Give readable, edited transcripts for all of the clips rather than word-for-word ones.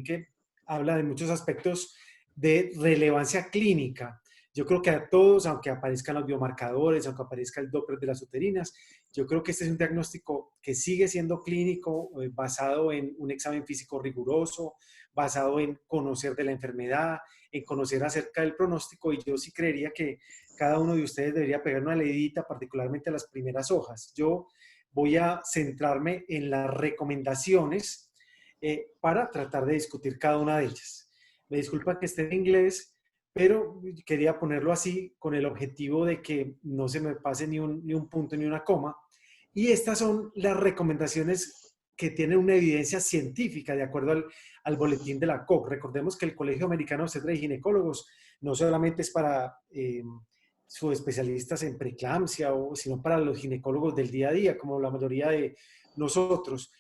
Que habla de muchos aspectos de relevancia clínica. Yo creo que a todos, aunque aparezcan los biomarcadores, aunque aparezca el Doppler de las uterinas, yo creo que este es un diagnóstico que sigue siendo clínico, basado en un examen físico riguroso, basado en conocer de la enfermedad, en conocer acerca del pronóstico, y yo sí creería que cada uno de ustedes debería pegar una leidita, particularmente a las primeras hojas. Yo voy a centrarme en las recomendaciones para tratar de discutir cada una de ellas. Me disculpa que esté en inglés, pero quería ponerlo así con el objetivo de que no se me pase ni un punto ni una coma. Y estas son las recomendaciones que tienen una evidencia científica de acuerdo al boletín de la COG. Recordemos que el Colegio Americano de Obstetras y Ginecólogos no solamente es para sus especialistas en preeclampsia, sino para los ginecólogos del día a día, como la mayoría de nosotros.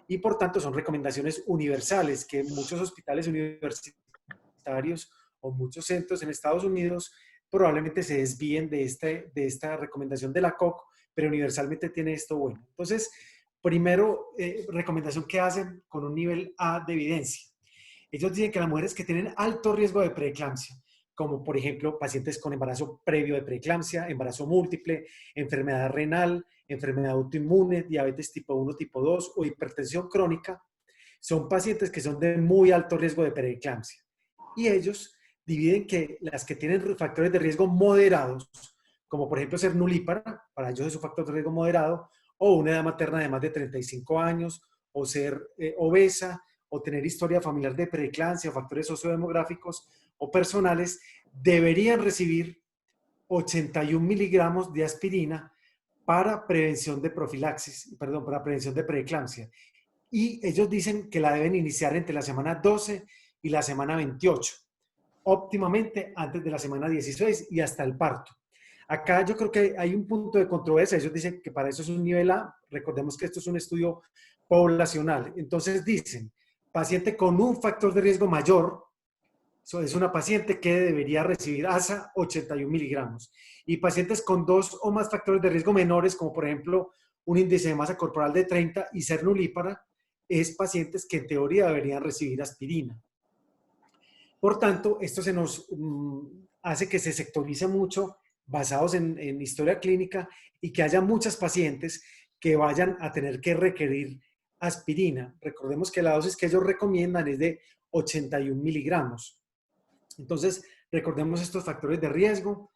Y por tanto son recomendaciones universales que muchos hospitales universitarios o muchos centros en Estados Unidos probablemente se desvíen de esta recomendación de la COC, pero universalmente tiene esto bueno. Entonces, primero, recomendación que hacen con un nivel A de evidencia. Ellos dicen que las mujeres que tienen alto riesgo de preeclampsia, como por ejemplo pacientes con embarazo previo de preeclampsia, embarazo múltiple, enfermedad renal, enfermedad autoinmune, diabetes tipo 1, tipo 2 o hipertensión crónica, son pacientes que son de muy alto riesgo de preeclampsia. Y ellos dividen que las que tienen factores de riesgo moderados, como por ejemplo ser nulípara, para ellos es un factor de riesgo moderado, o una edad materna de más de 35 años, o ser obesa, o tener historia familiar de preeclampsia, o factores sociodemográficos o personales, deberían recibir 81 miligramos de aspirina para prevención de profilaxis, perdón, para prevención de preeclampsia. Y ellos dicen que la deben iniciar entre la semana 12 y la semana 28, óptimamente antes de la semana 16 y hasta el parto. Acá yo creo que hay un punto de controversia. Ellos dicen que para eso es un nivel A. Recordemos que esto es un estudio poblacional. Entonces dicen, paciente con un factor de riesgo mayor, es una paciente que debería recibir ASA 81 miligramos. Y pacientes con dos o más factores de riesgo menores, como por ejemplo un índice de masa corporal de 30 y ser nulípara, es pacientes que en teoría deberían recibir aspirina. Por tanto, esto se nos hace que se sectorice mucho basados en historia clínica y que haya muchas pacientes que vayan a tener que requerir aspirina. Recordemos que la dosis que ellos recomiendan es de 81 miligramos. Entonces, recordemos estos factores de riesgo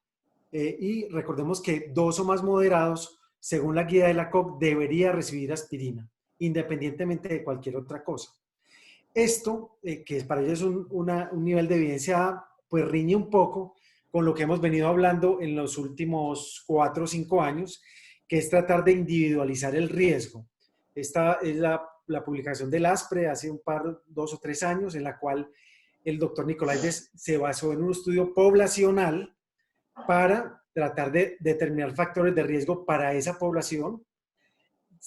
y recordemos que dos o más moderados, según la guía de la COG, debería recibir aspirina, independientemente de cualquier otra cosa. Esto, que para ellos es un nivel de evidencia, pues riñe un poco con lo que hemos venido hablando en los últimos 4 o 5 años, que es tratar de individualizar el riesgo. Esta es la publicación del ASPRE hace 2 o 3 años, en la cual el doctor Nicolaides se basó en un estudio poblacional para tratar de determinar factores de riesgo para esa población.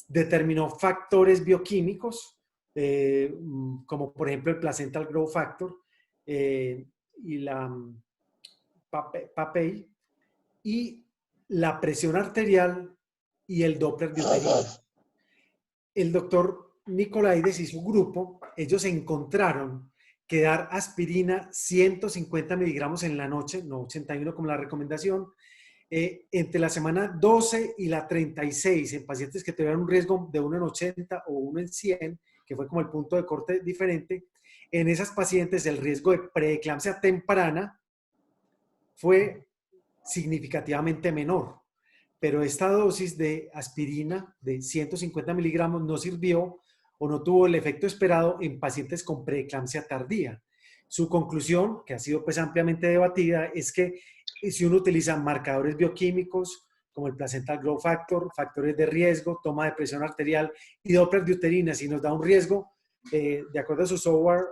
Determinó factores bioquímicos, como por ejemplo el placental growth factor y la PAPEI, y la presión arterial y el Doppler de uterina. El doctor Nicolaides y su grupo, ellos encontraron que dar aspirina 150 miligramos en la noche, no 81 como la recomendación, entre la semana 12 y la 36 en pacientes que tuvieran un riesgo de 1 en 80 o 1 en 100, que fue como el punto de corte diferente, en esas pacientes el riesgo de preeclampsia temprana fue significativamente menor. Pero esta dosis de aspirina de 150 miligramos no sirvió o no tuvo el efecto esperado en pacientes con preeclampsia tardía. Su conclusión, que ha sido pues ampliamente debatida, es que si uno utiliza marcadores bioquímicos como el placental growth factor, factores de riesgo, toma de presión arterial y Doppler de uterina, si nos da un riesgo, de acuerdo a su software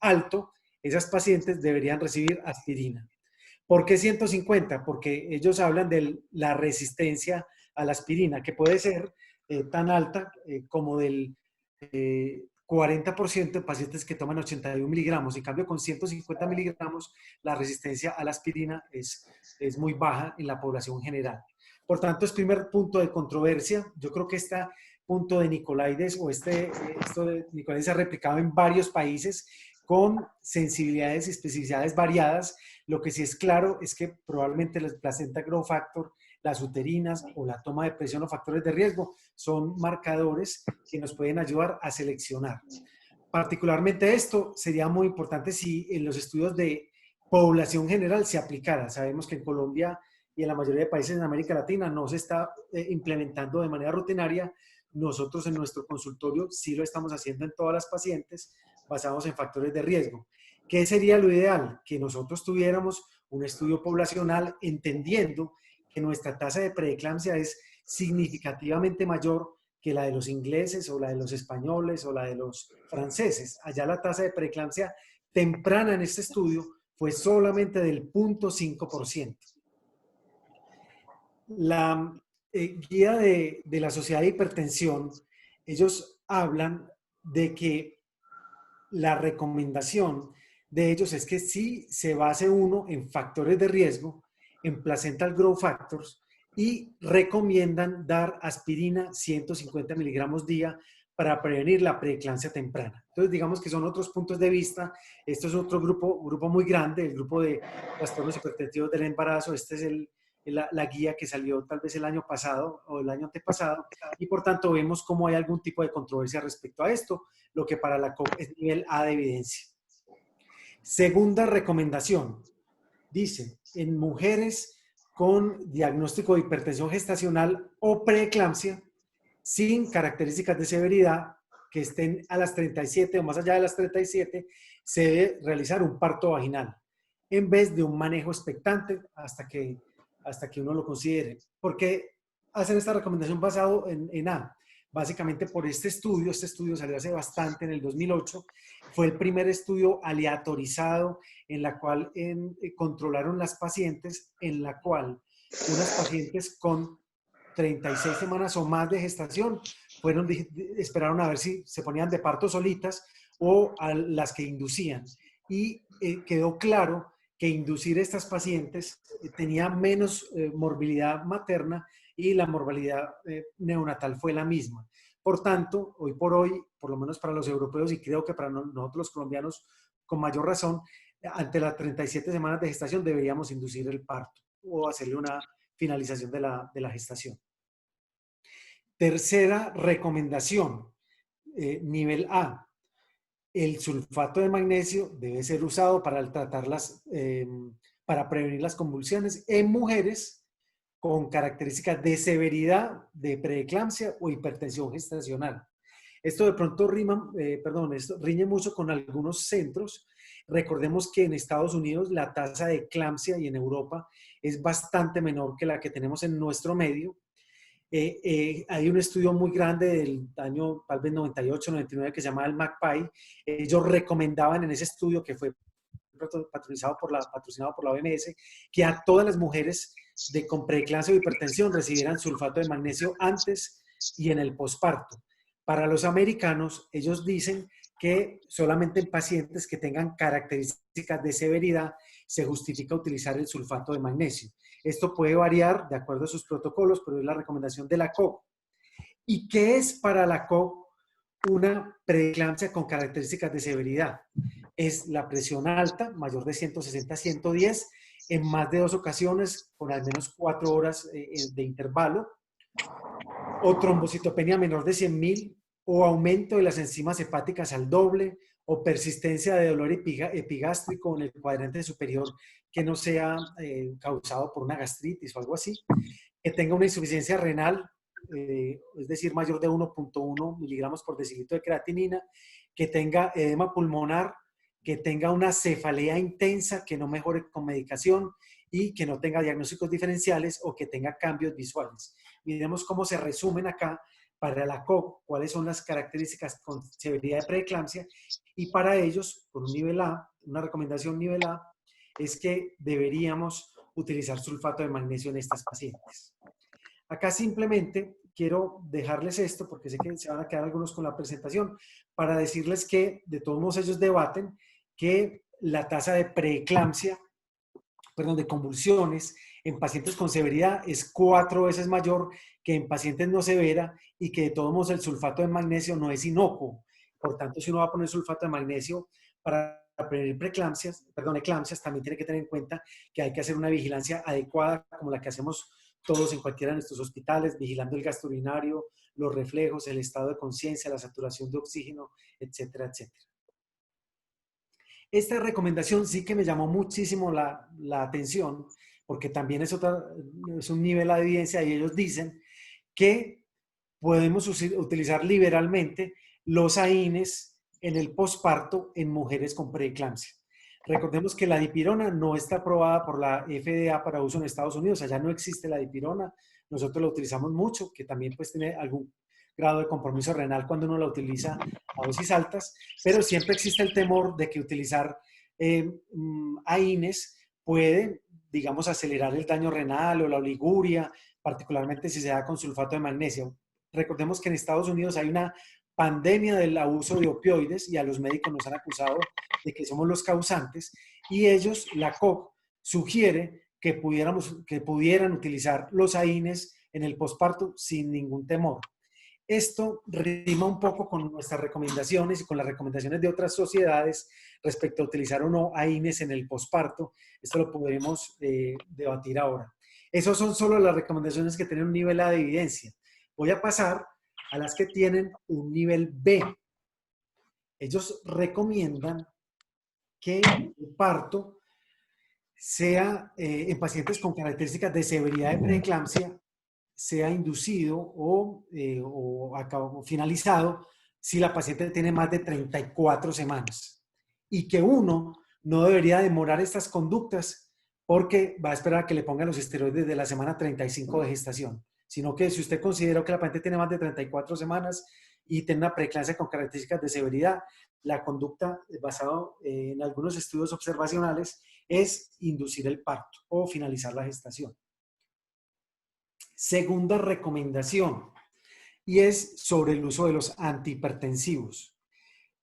alto, esas pacientes deberían recibir aspirina. ¿Por qué 150? Porque ellos hablan de la resistencia a la aspirina, que puede ser tan alta como del 40% en pacientes que toman 81 miligramos. En cambio, con 150 miligramos, la resistencia a la aspirina es muy baja en la población general. Por tanto, es primer punto de controversia. Yo creo que este punto de Nicolaides o esto de Nicolaides se ha replicado en varios países con sensibilidades y especificidades variadas. Lo que sí es claro es que probablemente el placenta growth factor, las uterinas o la toma de presión o factores de riesgo son marcadores que nos pueden ayudar a seleccionar. Particularmente esto sería muy importante si en los estudios de población general se aplicara. Sabemos que en Colombia y en la mayoría de países en América Latina no se está implementando de manera rutinaria. Nosotros en nuestro consultorio sí lo estamos haciendo en todas las pacientes basados en factores de riesgo. ¿Qué sería lo ideal? Que nosotros tuviéramos un estudio poblacional entendiendo que nuestra tasa de preeclampsia es significativamente mayor que la de los ingleses o la de los españoles o la de los franceses. Allá la tasa de preeclampsia temprana en este estudio fue solamente del 0.5%. La guía de la Sociedad de Hipertensión, ellos hablan de que la recomendación de ellos es que sí se base uno en factores de riesgo, en placental growth factors, y recomiendan dar aspirina 150 miligramos día para prevenir la preeclampsia temprana. Entonces, digamos que son otros puntos de vista. Esto es otro grupo muy grande, el grupo de trastornos hipertensivos del embarazo. Este es la guía que salió tal vez el año pasado o el año antepasado, y por tanto vemos cómo hay algún tipo de controversia respecto a esto, lo que para la COP es nivel A de evidencia. Segunda recomendación, dice, en mujeres con diagnóstico de hipertensión gestacional o preeclampsia, sin características de severidad, que estén a las 37 o más allá de las 37, se debe realizar un parto vaginal, en vez de un manejo expectante hasta que uno lo considere. ¿Por qué hacen esta recomendación basado en A? Básicamente por este estudio salió hace bastante, en el 2008, fue el primer estudio aleatorizado en la cual controlaron las pacientes, en la cual unas pacientes con 36 semanas o más de gestación esperaron a ver si se ponían de parto solitas o a las que inducían. Y quedó claro que inducir estas pacientes tenía menos morbilidad materna y la morbilidad neonatal fue la misma. Por tanto, hoy por hoy, por lo menos para los europeos y creo que para nosotros los colombianos con mayor razón, ante las 37 semanas de gestación deberíamos inducir el parto o hacerle una finalización de la gestación. Tercera recomendación, nivel A. El sulfato de magnesio debe ser usado para para prevenir las convulsiones en mujeres con características de severidad de preeclampsia o hipertensión gestacional. Esto de pronto esto riñe mucho con algunos centros. Recordemos que en Estados Unidos la tasa de eclampsia y en Europa es bastante menor que la que tenemos en nuestro medio. Hay un estudio muy grande del año tal vez 98, 99 que se llama el MACPAI. Ellos recomendaban en ese estudio, que fue patrocinado por la OMS, que a todas las mujeres con preeclampsia o hipertensión recibieran sulfato de magnesio antes y en el posparto. Para los americanos, ellos dicen que solamente en pacientes que tengan características de severidad se justifica utilizar el sulfato de magnesio. Esto puede variar de acuerdo a sus protocolos, pero es la recomendación de la COG. ¿Y qué es para la COG una preeclampsia con características de severidad? Es la presión alta, mayor de 160 a 110, en más de 2 ocasiones, con al menos 4 horas de intervalo, o trombocitopenia menor de 100.000, o aumento de las enzimas hepáticas al doble, o persistencia de dolor epigástrico en el cuadrante superior que no sea causado por una gastritis o algo así, que tenga una insuficiencia renal, es decir, mayor de 1.1 miligramos por decilitro de creatinina, que tenga edema pulmonar, que tenga una cefalea intensa que no mejore con medicación y que no tenga diagnósticos diferenciales o que tenga cambios visuales. Miremos cómo se resumen acá para la COG, cuáles son las características con severidad de preeclampsia, y para ellos, con un nivel A, una recomendación nivel A, es que deberíamos utilizar sulfato de magnesio en estas pacientes. Acá simplemente quiero dejarles esto, porque sé que se van a quedar algunos con la presentación, para decirles que de todos modos ellos debaten que la tasa de preeclampsia, perdón, de convulsiones en pacientes con severidad es 4 veces mayor que en pacientes no severa y que de todos modos el sulfato de magnesio no es inocuo. Por tanto, si uno va a poner sulfato de magnesio para prevenir preeclampsias, perdón, eclampsias, también tiene que tener en cuenta que hay que hacer una vigilancia adecuada como la que hacemos todos en cualquiera de nuestros hospitales, vigilando el gasto urinario, los reflejos, el estado de conciencia, la saturación de oxígeno, etcétera, etcétera. Esta recomendación sí que me llamó muchísimo la atención, porque también es un nivel de evidencia y ellos dicen que podemos utilizar liberalmente los AINES en el posparto en mujeres con preeclampsia. Recordemos que la dipirona no está aprobada por la FDA para uso en Estados Unidos, allá no existe la dipirona, nosotros la utilizamos mucho, que también pues tiene algún grado de compromiso renal cuando uno la utiliza a dosis altas, pero siempre existe el temor de que utilizar AINES puede, digamos, acelerar el daño renal o la oliguria, particularmente si se da con sulfato de magnesio. Recordemos que en Estados Unidos hay una pandemia del abuso de opioides y a los médicos nos han acusado de que somos los causantes y ellos, la COP, sugiere que pudieran utilizar los AINES en el posparto sin ningún temor. Esto rima un poco con nuestras recomendaciones y con las recomendaciones de otras sociedades respecto a utilizar o no AINES en el posparto. Esto lo podremos debatir ahora. Esas son solo las recomendaciones que tienen un nivel A de evidencia. Voy a pasar a las que tienen un nivel B. Ellos recomiendan que el parto sea en pacientes con características de severidad de preeclampsia sea inducido o finalizado si la paciente tiene más de 34 semanas y que uno no debería demorar estas conductas porque va a esperar a que le pongan los esteroides de la semana 35 de gestación, sino que si usted considera que la paciente tiene más de 34 semanas y tiene una preeclampsia con características de severidad, la conducta basada en algunos estudios observacionales es inducir el parto o finalizar la gestación. Segunda recomendación, y es sobre el uso de los antihipertensivos.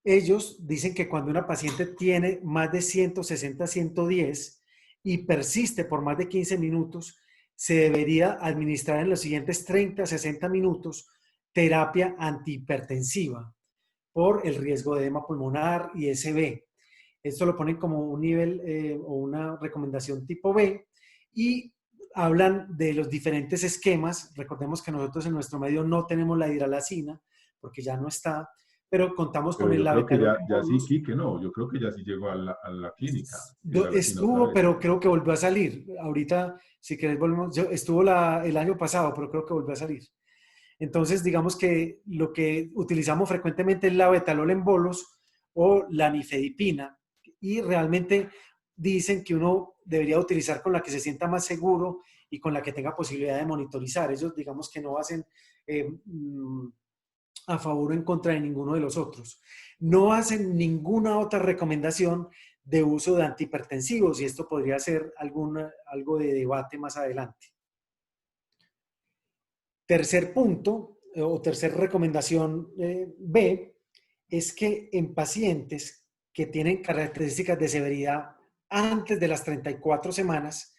Ellos dicen que cuando una paciente tiene más de 160-110 y persiste por más de 15 minutos, se debería administrar en los siguientes 30-60 minutos terapia antihipertensiva por el riesgo de edema pulmonar y SB. Esto lo ponen como un nivel o una recomendación tipo B y hablan de los diferentes esquemas. Recordemos que nosotros en nuestro medio no tenemos la hidralazina porque ya no está, pero contamos con Pero el yo creo que labetalol ya sí, Quique, no, yo creo que ya sí llegó a la clínica, hidralazina otra estuvo, vez. pero creo que volvió a salir. Ahorita, si querés, volvemos. Estuvo el año pasado, pero creo que volvió a salir. Entonces, digamos que lo que utilizamos frecuentemente es la betalol en bolos o la nifedipina. Y realmente dicen que uno debería utilizar con la que se sienta más seguro y con la que tenga posibilidad de monitorizar. Ellos, digamos que no hacen a favor o en contra de ninguno de los otros. No hacen ninguna otra recomendación de uso de antihipertensivos y esto podría ser algo de debate más adelante. Tercer punto o tercer recomendación B es que en pacientes que tienen características de severidad antes de las 34 semanas,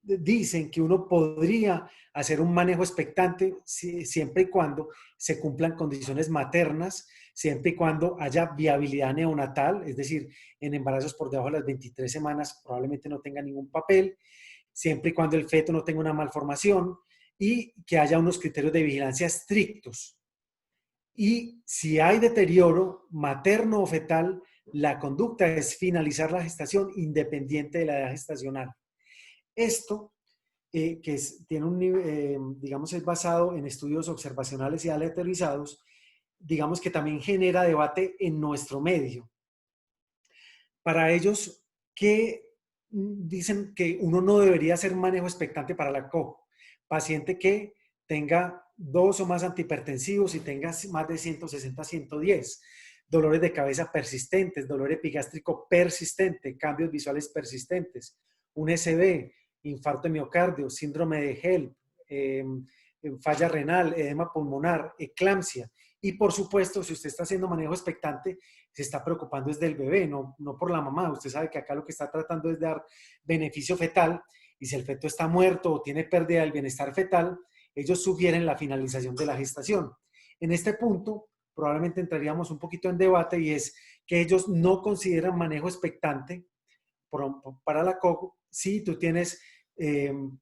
dicen que uno podría hacer un manejo expectante siempre y cuando se cumplan condiciones maternas, siempre y cuando haya viabilidad neonatal, es decir, en embarazos por debajo de las 23 semanas probablemente no tenga ningún papel, siempre y cuando el feto no tenga una malformación y que haya unos criterios de vigilancia estrictos. Y si hay deterioro materno o fetal, la conducta es finalizar la gestación independiente de la edad gestacional. Esto, tiene un nivel, digamos, es basado en estudios observacionales y aleatorizados, digamos que también genera debate en nuestro medio. Para ellos, que dicen que uno no debería hacer manejo expectante para la CO. Paciente que tenga 2 o más antihipertensivos y tenga más de 160-110, dolores de cabeza persistentes, dolor epigástrico persistente, cambios visuales persistentes, un SB, infarto de miocardio, síndrome de HELP, falla renal, edema pulmonar, eclampsia. Y por supuesto, si usted está haciendo manejo expectante, se está preocupando es del bebé, no por la mamá. Usted sabe que acá lo que está tratando es dar beneficio fetal, y si el feto está muerto o tiene pérdida del bienestar fetal, ellos sugieren la finalización de la gestación. En este punto, probablemente entraríamos un poquito en debate, y es que ellos no consideran manejo expectante para la COG si tú tienes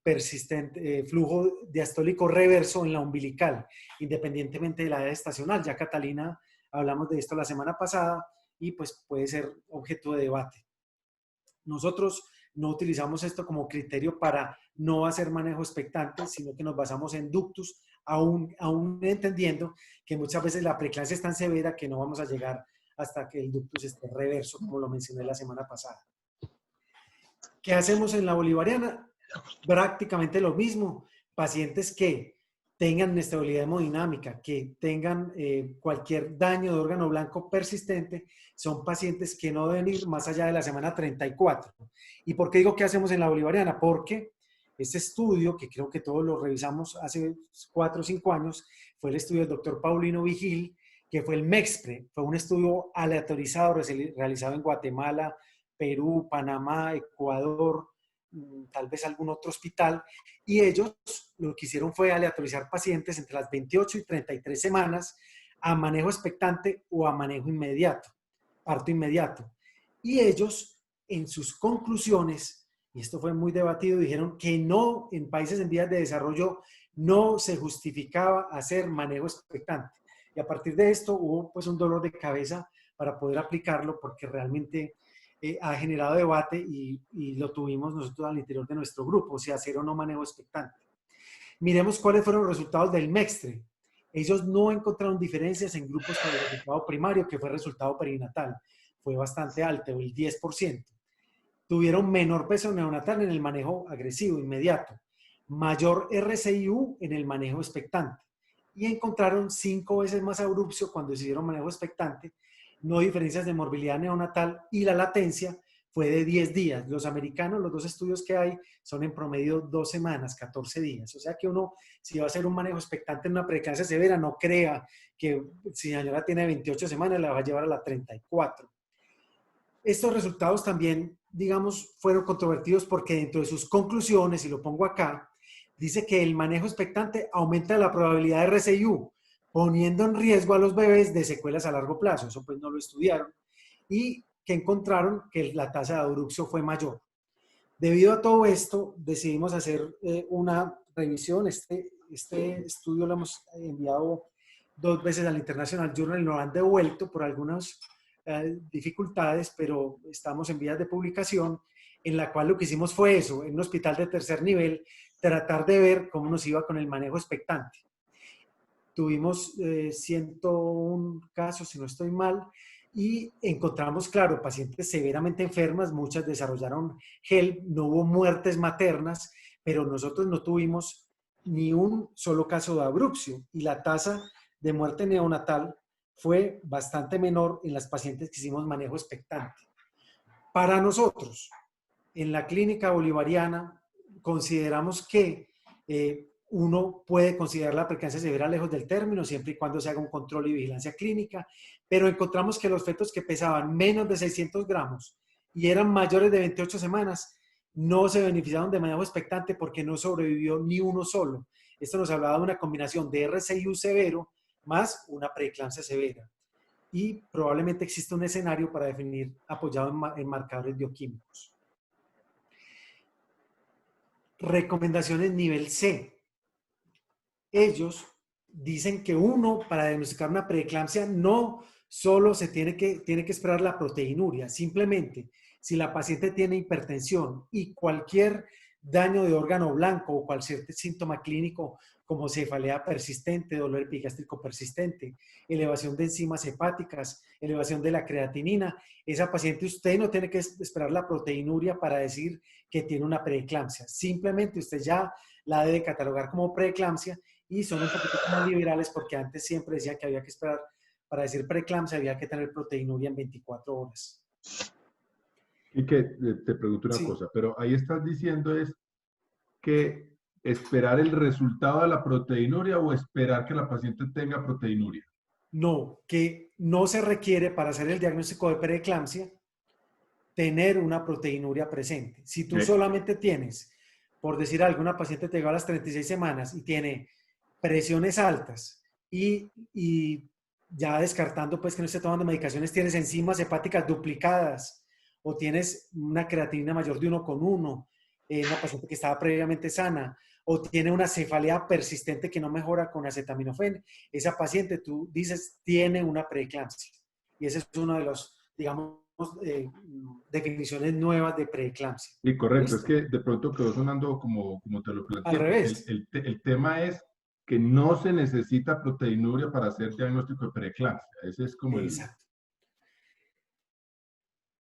persistente flujo diastólico reverso en la umbilical, independientemente de la edad estacional. Ya Catalina, hablamos de esto la semana pasada y pues puede ser objeto de debate. Nosotros no utilizamos esto como criterio para no hacer manejo expectante, sino que nos basamos en ductus, aún entendiendo que muchas veces la preeclampsia es tan severa que no vamos a llegar hasta que el ductus esté reverso, como lo mencioné la semana pasada. ¿Qué hacemos en la bolivariana? Prácticamente lo mismo. Pacientes que tengan inestabilidad hemodinámica, que tengan cualquier daño de órgano blanco persistente, son pacientes que no deben ir más allá de la semana 34. ¿Y por qué digo que hacemos en la bolivariana? Porque este estudio, que creo que todos lo revisamos hace 4 o 5 años, fue el estudio del doctor Paulino Vigil, que fue el MEXPRE. Fue un estudio aleatorizado realizado en Guatemala, Perú, Panamá, Ecuador, tal vez algún otro hospital, y ellos lo que hicieron fue aleatorizar pacientes entre las 28 y 33 semanas a manejo expectante o a manejo inmediato, parto inmediato. Y ellos, en sus conclusiones, y esto fue muy debatido, dijeron que no, en países en vías de desarrollo, no se justificaba hacer manejo expectante. Y a partir de esto hubo pues un dolor de cabeza para poder aplicarlo, porque realmente ha generado debate y lo tuvimos nosotros al interior de nuestro grupo, o sea, hacer o no manejo expectante. Miremos cuáles fueron los resultados del MEXTRE. Ellos no encontraron diferencias en grupos con el resultado primario, que fue el resultado perinatal. Fue bastante alto, el 10%. Tuvieron menor peso neonatal en el manejo agresivo inmediato, mayor RCIU en el manejo expectante, y encontraron 5 veces más abrupcio cuando se hicieron manejo expectante, no diferencias de morbilidad neonatal, y la latencia fue de 10 días. Los americanos, los 2 estudios que hay, son en promedio 2 semanas, 14 días. O sea que uno, si va a hacer un manejo expectante en una preeclampsia severa, no crea que si la señora tiene 28 semanas, la va a llevar a la 34. Estos resultados también, digamos, fueron controvertidos porque dentro de sus conclusiones, y lo pongo acá, dice que el manejo expectante aumenta la probabilidad de RCIU, poniendo en riesgo a los bebés de secuelas a largo plazo. Eso pues no lo estudiaron. Y que encontraron que la tasa de abducción fue mayor. Debido a todo esto, decidimos hacer una revisión. Este estudio lo hemos enviado 2 veces al International Journal y nos han devuelto por algunas dificultades, pero estamos en vías de publicación, en la cual lo que hicimos fue eso, en un hospital de tercer nivel, tratar de ver cómo nos iba con el manejo expectante. Tuvimos 101 casos, si no estoy mal, y encontramos, claro, pacientes severamente enfermas, muchas desarrollaron HELP, no hubo muertes maternas, pero nosotros no tuvimos ni un solo caso de abrupcio, y la tasa de muerte neonatal fue bastante menor en las pacientes que hicimos manejo expectante. Para nosotros, en la clínica bolivariana, consideramos que uno puede considerar la preeclampsia severa lejos del término, siempre y cuando se haga un control y vigilancia clínica, pero encontramos que los fetos que pesaban menos de 600 gramos y eran mayores de 28 semanas, no se beneficiaron de manejo expectante porque no sobrevivió ni uno solo. Esto nos hablaba de una combinación de RCIU severo más una preeclampsia severa. Y probablemente existe un escenario para definir apoyado en marcadores bioquímicos. Recomendaciones nivel C. Ellos dicen que uno, para diagnosticar una preeclampsia, no solo se tiene que esperar la proteinuria, simplemente si la paciente tiene hipertensión y cualquier daño de órgano blanco o cualquier síntoma clínico como cefalea persistente, dolor epigástrico persistente, elevación de enzimas hepáticas, elevación de la creatinina, esa paciente usted no tiene que esperar la proteinuria para decir que tiene una preeclampsia. Simplemente usted ya la debe catalogar como preeclampsia, y son un poquito más liberales porque antes siempre decía que había que esperar, para decir preeclampsia había que tener proteinuria en 24 horas. Y que te pregunto una Sí. cosa, pero ahí estás diciendo es que ¿Esperar el resultado de la proteinuria o esperar que la paciente tenga proteinuria? No, que no se requiere para hacer el diagnóstico de preeclampsia tener una proteinuria presente. Si tú solamente tienes, por decir algo, una paciente te llegó a las 36 semanas y tiene presiones altas y ya descartando pues que no esté tomando medicaciones, tienes enzimas hepáticas duplicadas o tienes una creatinina mayor de 1,1, una paciente que estaba previamente sana, o tiene una cefalea persistente que no mejora con acetaminofén, esa paciente tú dices tiene una preeclampsia. Y ese es uno de los, digamos, definiciones nuevas de preeclampsia. Sí, correcto. Es ¿Listo? que de pronto quedó sonando como te lo Al planteé. revés. El tema es que no se necesita proteinuria para hacer diagnóstico de preeclampsia. Ese es como el... Exacto.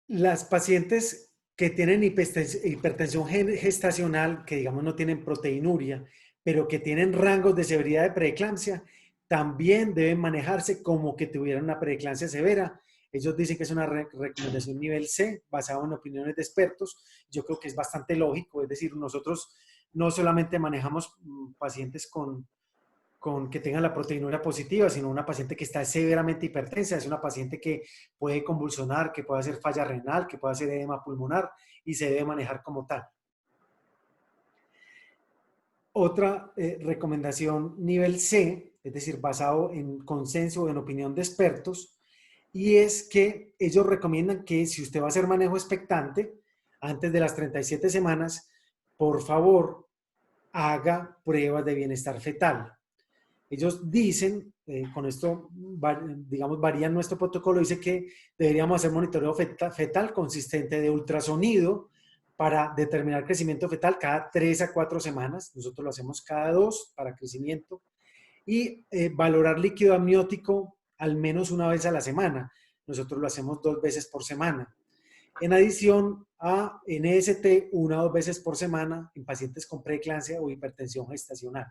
Las pacientes que tienen hipertensión gestacional, que digamos no tienen proteinuria, pero que tienen rangos de severidad de preeclampsia, también deben manejarse como que tuvieran una preeclampsia severa. Ellos dicen que es una recomendación nivel C, basado en opiniones de expertos. Yo creo que es bastante lógico, es decir, nosotros no solamente manejamos pacientes con que tengan la proteinuria positiva, sino una paciente que está severamente hipertensa, es una paciente que puede convulsionar, que puede hacer falla renal, que puede hacer edema pulmonar y se debe manejar como tal. Otra recomendación nivel C, es decir, basado en consenso o en opinión de expertos, y es que ellos recomiendan que si usted va a hacer manejo expectante antes de las 37 semanas, por favor, haga pruebas de bienestar fetal. Ellos dicen, con esto, digamos, varían nuestro protocolo, dice que deberíamos hacer monitoreo fetal consistente de ultrasonido para determinar crecimiento fetal cada 3 a 4 semanas. Nosotros lo hacemos cada 2 para crecimiento. Y valorar líquido amniótico al menos una vez a la semana. Nosotros lo hacemos 2 veces por semana. En adición a NST, 1 o 2 veces por semana en pacientes con preeclampsia o hipertensión gestacional.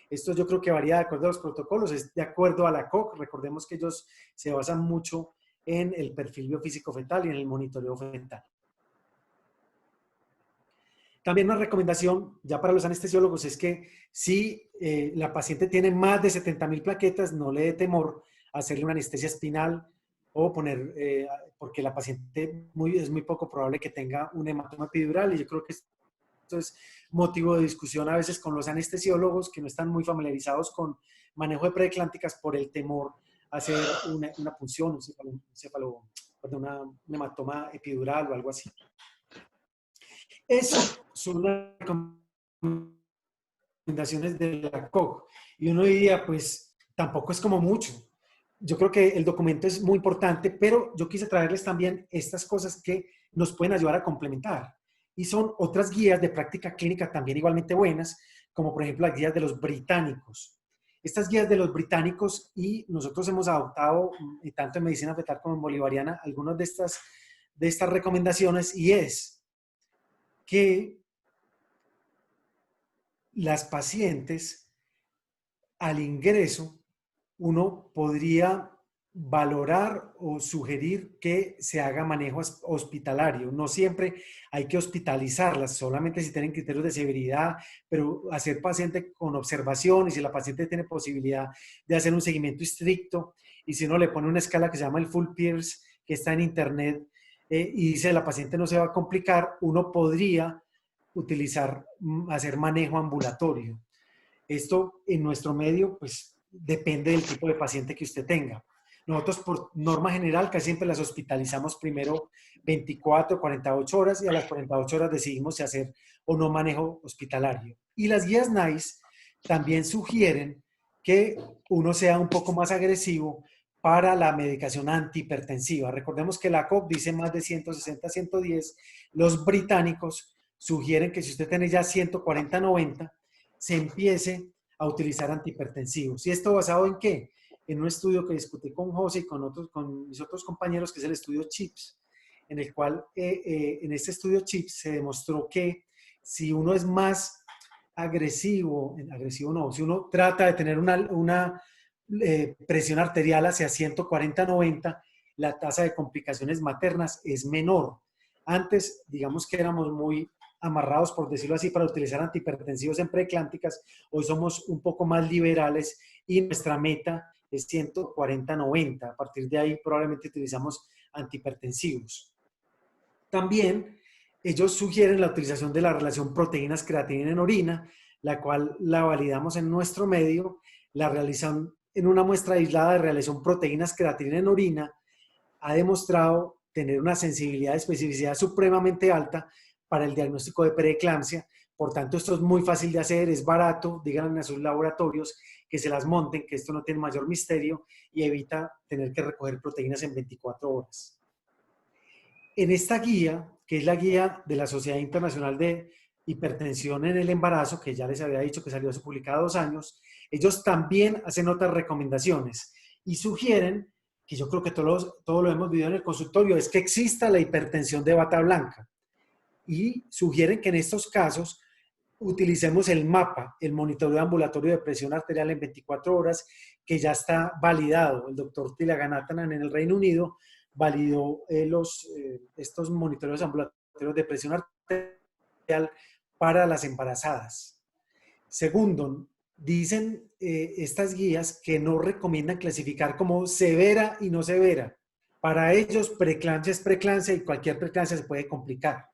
Esto yo creo que varía de acuerdo a los protocolos, es de acuerdo a la COC. Recordemos que ellos se basan mucho en el perfil biofísico fetal y en el monitoreo fetal. También una recomendación ya para los anestesiólogos es que si la paciente tiene más de 70,000 plaquetas, no le dé temor hacerle una anestesia espinal o poner, porque la paciente es muy poco probable que tenga un hematoma epidural, y yo creo que esto es motivo de discusión a veces con los anestesiólogos que no están muy familiarizados con manejo de preeclánticas por el temor a hacer una punción, un hematoma epidural o algo así. Eso son las recomendaciones de la COG. Y uno diría, pues tampoco es como mucho. Yo creo que el documento es muy importante, pero yo quise traerles también estas cosas que nos pueden ayudar a complementar. Y son otras guías de práctica clínica también igualmente buenas, como por ejemplo las guías de los británicos. Estas guías de los británicos, y nosotros hemos adoptado, tanto en medicina fetal como en bolivariana, algunas de estas recomendaciones, y es que las pacientes al ingreso, uno podría valorar o sugerir que se haga manejo hospitalario. No siempre hay que hospitalizarlas, solamente si tienen criterios de severidad, pero hacer paciente con observación, y si la paciente tiene posibilidad de hacer un seguimiento estricto, y si uno le pone una escala que se llama el Full Pierce, que está en internet, y dice la paciente no se va a complicar, uno podría hacer manejo ambulatorio. Esto en nuestro medio, pues depende del tipo de paciente que usted tenga. Nosotros, por norma general, casi siempre las hospitalizamos primero 24, 48 horas, y a las 48 horas decidimos si hacer o no manejo hospitalario. Y las guías NICE también sugieren que uno sea un poco más agresivo para la medicación antihipertensiva. Recordemos que la COP dice más de 160, 110. Los británicos sugieren que si usted tiene ya 140, 90, se empiece a utilizar antihipertensivos. ¿Y esto basado en qué? En un estudio que discutí con José y con mis otros compañeros, que es el estudio CHIPS, en el cual en este estudio CHIPS se demostró que si uno es más agresivo no, si uno trata de tener una presión arterial hacia 140-90, la tasa de complicaciones maternas es menor. Antes, digamos que éramos muy amarrados, por decirlo así, para utilizar antihipertensivos en preeclánticas. Hoy somos un poco más liberales y nuestra meta es 140-90. A partir de ahí probablemente utilizamos antihipertensivos. También ellos sugieren la utilización de la relación proteínas-creatinina en orina, la cual la validamos en nuestro medio. La realizan en una muestra aislada de relación proteínas-creatinina en orina, ha demostrado tener una sensibilidad y especificidad supremamente alta para el diagnóstico de preeclampsia. Por tanto, esto es muy fácil de hacer, es barato, díganle a sus laboratorios que se las monten, que esto no tiene mayor misterio y evita tener que recoger proteínas en 24 horas. En esta guía, que es la guía de la Sociedad Internacional de Hipertensión en el Embarazo, que ya les había dicho que salió hace publicada 2 años, ellos también hacen otras recomendaciones y sugieren, que yo creo que todos lo hemos vivido en el consultorio, es que exista la hipertensión de bata blanca. Y sugieren que en estos casos utilicemos el MAPA, el monitoreo ambulatorio de presión arterial en 24 horas, que ya está validado. El doctor Tilaganathan en el Reino Unido validó estos monitoreos ambulatorios de presión arterial para las embarazadas. Segundo, dicen estas guías que no recomiendan clasificar como severa y no severa. Para ellos, preeclampsia es preeclampsia y cualquier preeclampsia se puede complicar.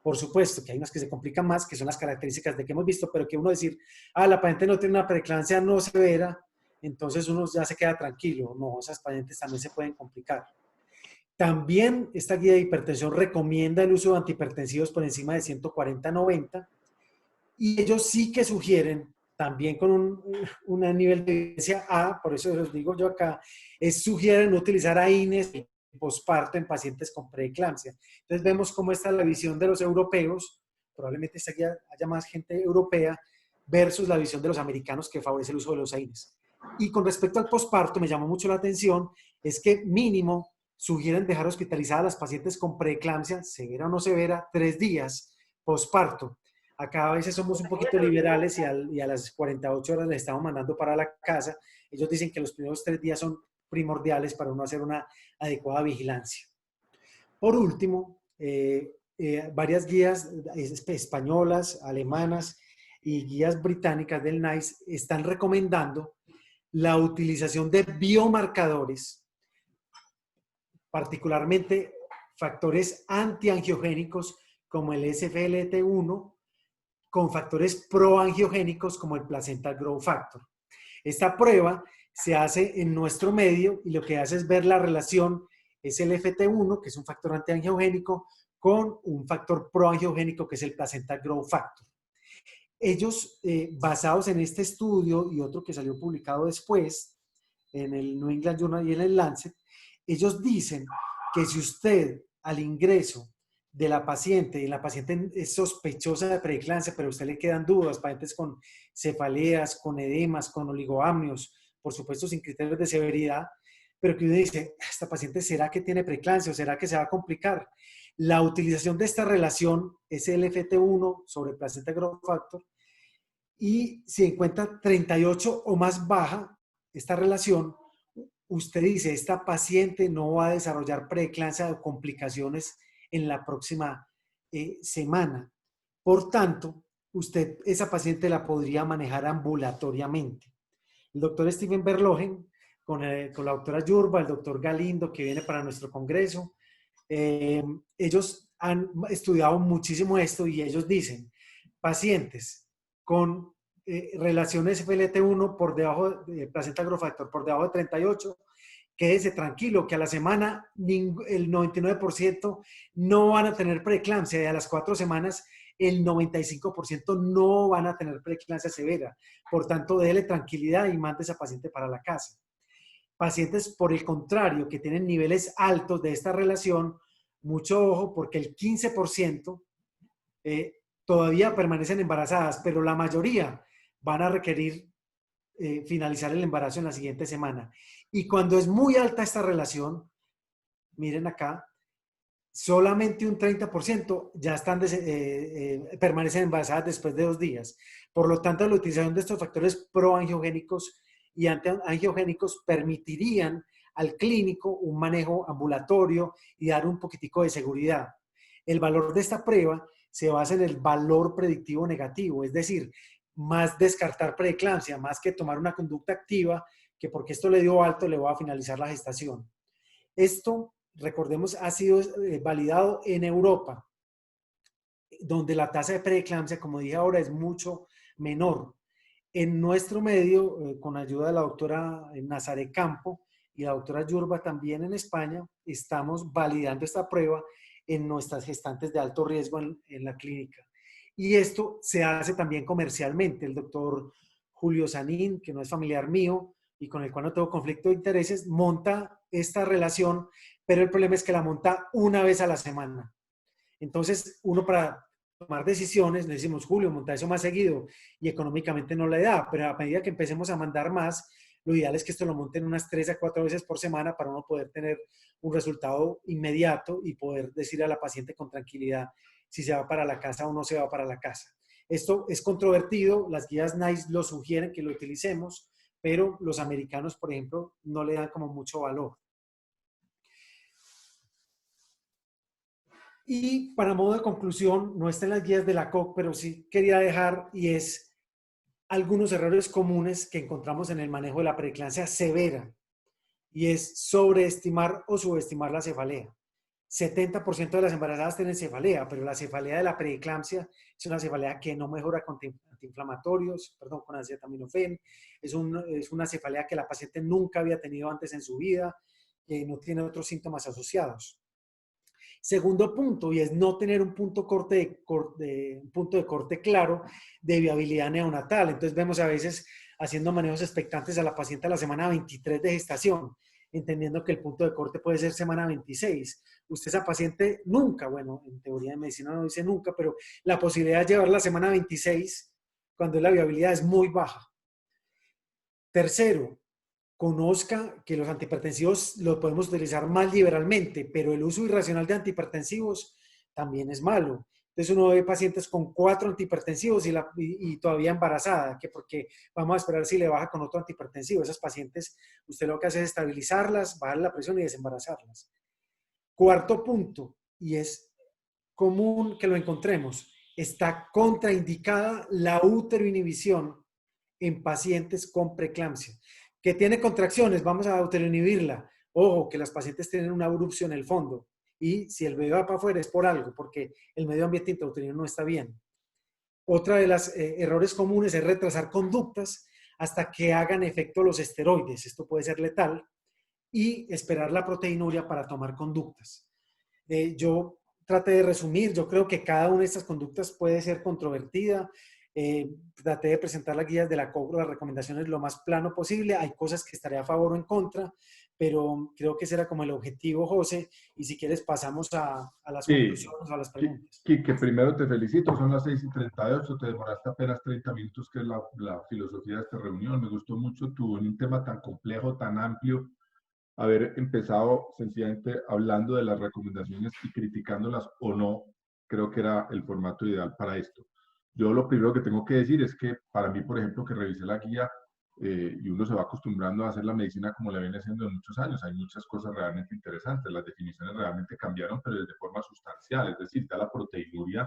Por supuesto que hay unas que se complican más, que son las características de que hemos visto, pero que uno decir, la paciente no tiene una preeclampsia no severa, entonces uno ya se queda tranquilo. No, esas pacientes también se pueden complicar. También esta guía de hipertensión recomienda el uso de antihipertensivos por encima de 140-90 y ellos sí que sugieren, también con un nivel de evidencia A, por eso les digo yo acá, sugieren utilizar AINES posparto en pacientes con preeclampsia. Entonces vemos cómo está la visión de los europeos, probablemente haya más gente europea, versus la visión de los americanos que favorece el uso de los AINES. Y con respecto al posparto, me llamó mucho la atención, es que mínimo sugieren dejar hospitalizadas a las pacientes con preeclampsia, severa o no severa, 3 días posparto. Acá a veces somos un poquito liberales y a las 48 horas les estamos mandando para la casa. Ellos dicen que los primeros 3 días son primordiales para uno hacer una adecuada vigilancia. Por último, varias guías españolas, alemanas y guías británicas del NICE están recomendando la utilización de biomarcadores, particularmente factores antiangiogénicos como el SGLT1, con factores proangiogénicos como el placental growth factor. Esta prueba se hace en nuestro medio y lo que hace es ver la relación es el FT1, que es un factor antiangiogénico, con un factor proangiogénico, que es el placental growth factor. Ellos, basados en este estudio y otro que salió publicado después en el New England Journal y en el Lancet, ellos dicen que si usted al ingreso de la paciente, y la paciente es sospechosa de preeclampsia, pero a usted le quedan dudas, pacientes con cefaleas, con edemas, con oligoamnios, por supuesto sin criterios de severidad, pero que uno dice, esta paciente ¿será que tiene preeclampsia o será que se va a complicar? La utilización de esta relación es el FT1 sobre placenta growth factor y si encuentra 38 o más baja esta relación, usted dice, esta paciente no va a desarrollar preeclampsia o complicaciones en la próxima semana. Por tanto, usted esa paciente la podría manejar ambulatoriamente. El doctor Steven Berlogen, con la doctora Yurba, el doctor Galindo, que viene para nuestro congreso, ellos han estudiado muchísimo esto y ellos dicen, pacientes con relaciones FLT1 por debajo de placenta growth factor por debajo de 38, quédese tranquilo que a la semana el 99% no van a tener preeclampsia y a las 4 semanas el 95% no van a tener preeclampsia severa. Por tanto, déle tranquilidad y mande a esa paciente para la casa. Pacientes, por el contrario, que tienen niveles altos de esta relación, mucho ojo porque el 15% todavía permanecen embarazadas, pero la mayoría van a requerir finalizar el embarazo en la siguiente semana. Y cuando es muy alta esta relación, miren acá, solamente un 30% ya están permanecen embarazadas después de 2 días. Por lo tanto, la utilización de estos factores proangiogénicos y antiangiogénicos permitirían al clínico un manejo ambulatorio y dar un poquitico de seguridad. El valor de esta prueba se basa en el valor predictivo negativo, es decir, más descartar preeclampsia, más que tomar una conducta activa, que porque esto le dio alto le va a finalizar la gestación. Esto, recordemos, ha sido validado en Europa, donde la tasa de preeclampsia, como dije ahora, es mucho menor. En nuestro medio, con ayuda de la doctora Nazaré Campo y la doctora Yurba también en España, estamos validando esta prueba en nuestras gestantes de alto riesgo en la clínica. Y esto se hace también comercialmente. El doctor Julio Sanín, que no es familiar mío y con el cual no tengo conflicto de intereses, monta esta relación, pero el problema es que la monta una vez a la semana. Entonces, uno para tomar decisiones, le decimos, Julio, monta eso más seguido y económicamente no le da, pero a medida que empecemos a mandar más, lo ideal es que esto lo monten unas 3 a 4 veces por semana para uno poder tener un resultado inmediato y poder decir a la paciente con tranquilidad si se va para la casa o no se va para la casa. Esto es controvertido, las guías NICE lo sugieren que lo utilicemos, pero los americanos, por ejemplo, no le dan como mucho valor. Y para modo de conclusión, no está en las guías de la COC, pero sí quería dejar, y es algunos errores comunes que encontramos en el manejo de la preeclampsia severa, y es sobreestimar o subestimar la cefalea. 70% de las embarazadas tienen cefalea, pero la cefalea de la preeclampsia es una cefalea que no mejora con antiinflamatorios, perdón, con acetaminofén, es una cefalea que la paciente nunca había tenido antes en su vida, que no tiene otros síntomas asociados. Segundo punto, y es no tener un punto de corte claro de viabilidad neonatal. Entonces vemos a veces haciendo manejos expectantes a la paciente a la semana 23 de gestación, entendiendo que el punto de corte puede ser semana 26. Usted esa paciente nunca, bueno, en teoría de medicina no dice nunca, pero la posibilidad de llevarla a la semana 26 cuando la viabilidad es muy baja. Tercero, conozca que los antihipertensivos los podemos utilizar más liberalmente, pero el uso irracional de antihipertensivos también es malo. Entonces uno ve pacientes con 4 antihipertensivos y todavía embarazada, que porque vamos a esperar si le baja con otro antihipertensivo. Esas pacientes, usted lo que hace es estabilizarlas, bajar la presión y desembarazarlas. Cuarto punto, y es común que lo encontremos, está contraindicada la uteroinhibición en pacientes con preeclampsia. Que tiene contracciones, vamos a uteroinhibirla. Ojo, que las pacientes tienen una abrupcio en el fondo. Y si el bebé va para afuera es por algo, porque el medio ambiente intrauterino no está bien. Otra de los errores comunes es retrasar conductas hasta que hagan efecto los esteroides. Esto puede ser letal. Y esperar la proteinuria para tomar conductas. Yo traté de resumir, yo creo que cada una de estas conductas puede ser controvertida. Traté de presentar las guías de la COC, las recomendaciones lo más plano posible. Hay cosas que estaré a favor o en contra, pero creo que ese era como el objetivo, José. Y si quieres pasamos a las Sí, conclusiones, a las preguntas. Quique, primero te felicito, son las 6:38, te demoraste apenas 30 minutos, que es la filosofía de esta reunión. Me gustó mucho tú en un tema tan complejo, tan amplio, haber empezado sencillamente hablando de las recomendaciones y criticándolas o no, creo que era el formato ideal para esto. Yo lo primero que tengo que decir es que para mí, por ejemplo, que revisé la guía y uno se va acostumbrando a hacer la medicina como la viene haciendo en muchos años, hay muchas cosas realmente interesantes, las definiciones realmente cambiaron, pero de forma sustancial, es decir, ya la proteinuria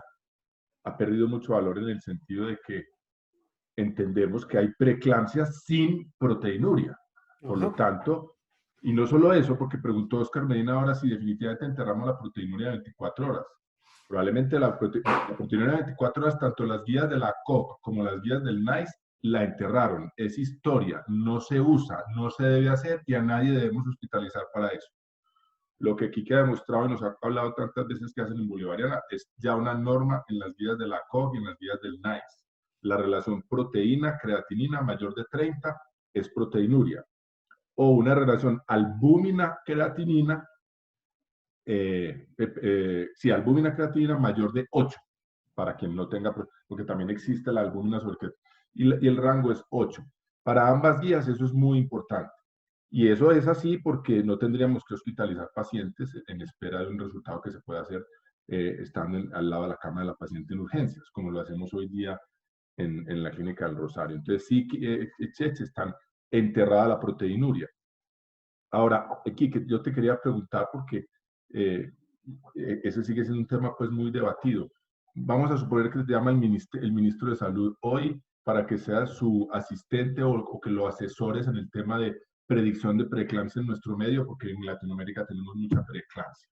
ha perdido mucho valor en el sentido de que entendemos que hay preeclampsia sin proteinuria. Por lo tanto, y no solo eso, porque preguntó Oscar Medina ahora si definitivamente enterramos la proteinuria de 24 horas. Probablemente la proteinuria de 24 horas, tanto las guías de la COP como las guías del NICE, la enterraron. Es historia, no se usa, no se debe hacer y a nadie debemos hospitalizar para eso. Lo que Quique ha demostrado y nos ha hablado tantas veces que hacen en Bolivariana es ya una norma en las guías de la COG y en las guías del NICE. La relación proteína-creatinina mayor de 30 es proteinuria. O una relación albúmina-creatinina, albúmina-creatinina mayor de 8, para quien no tenga, porque también existe la albúmina y el rango es 8. Para ambas guías eso es muy importante. Y eso es así porque no tendríamos que hospitalizar pacientes en espera de un resultado que se pueda hacer estando al lado de la cama de la paciente en urgencias, como lo hacemos hoy día en la clínica del Rosario. Entonces sí, están enterrada la proteinuria. Ahora, Quique, yo te quería preguntar porque ese sigue siendo un tema pues muy debatido. vamos a suponer que te llama el ministro de Salud hoy para que sea su asistente o que lo asesores en el tema de predicción de preeclampsia en nuestro medio, porque en Latinoamérica tenemos mucha preeclampsia.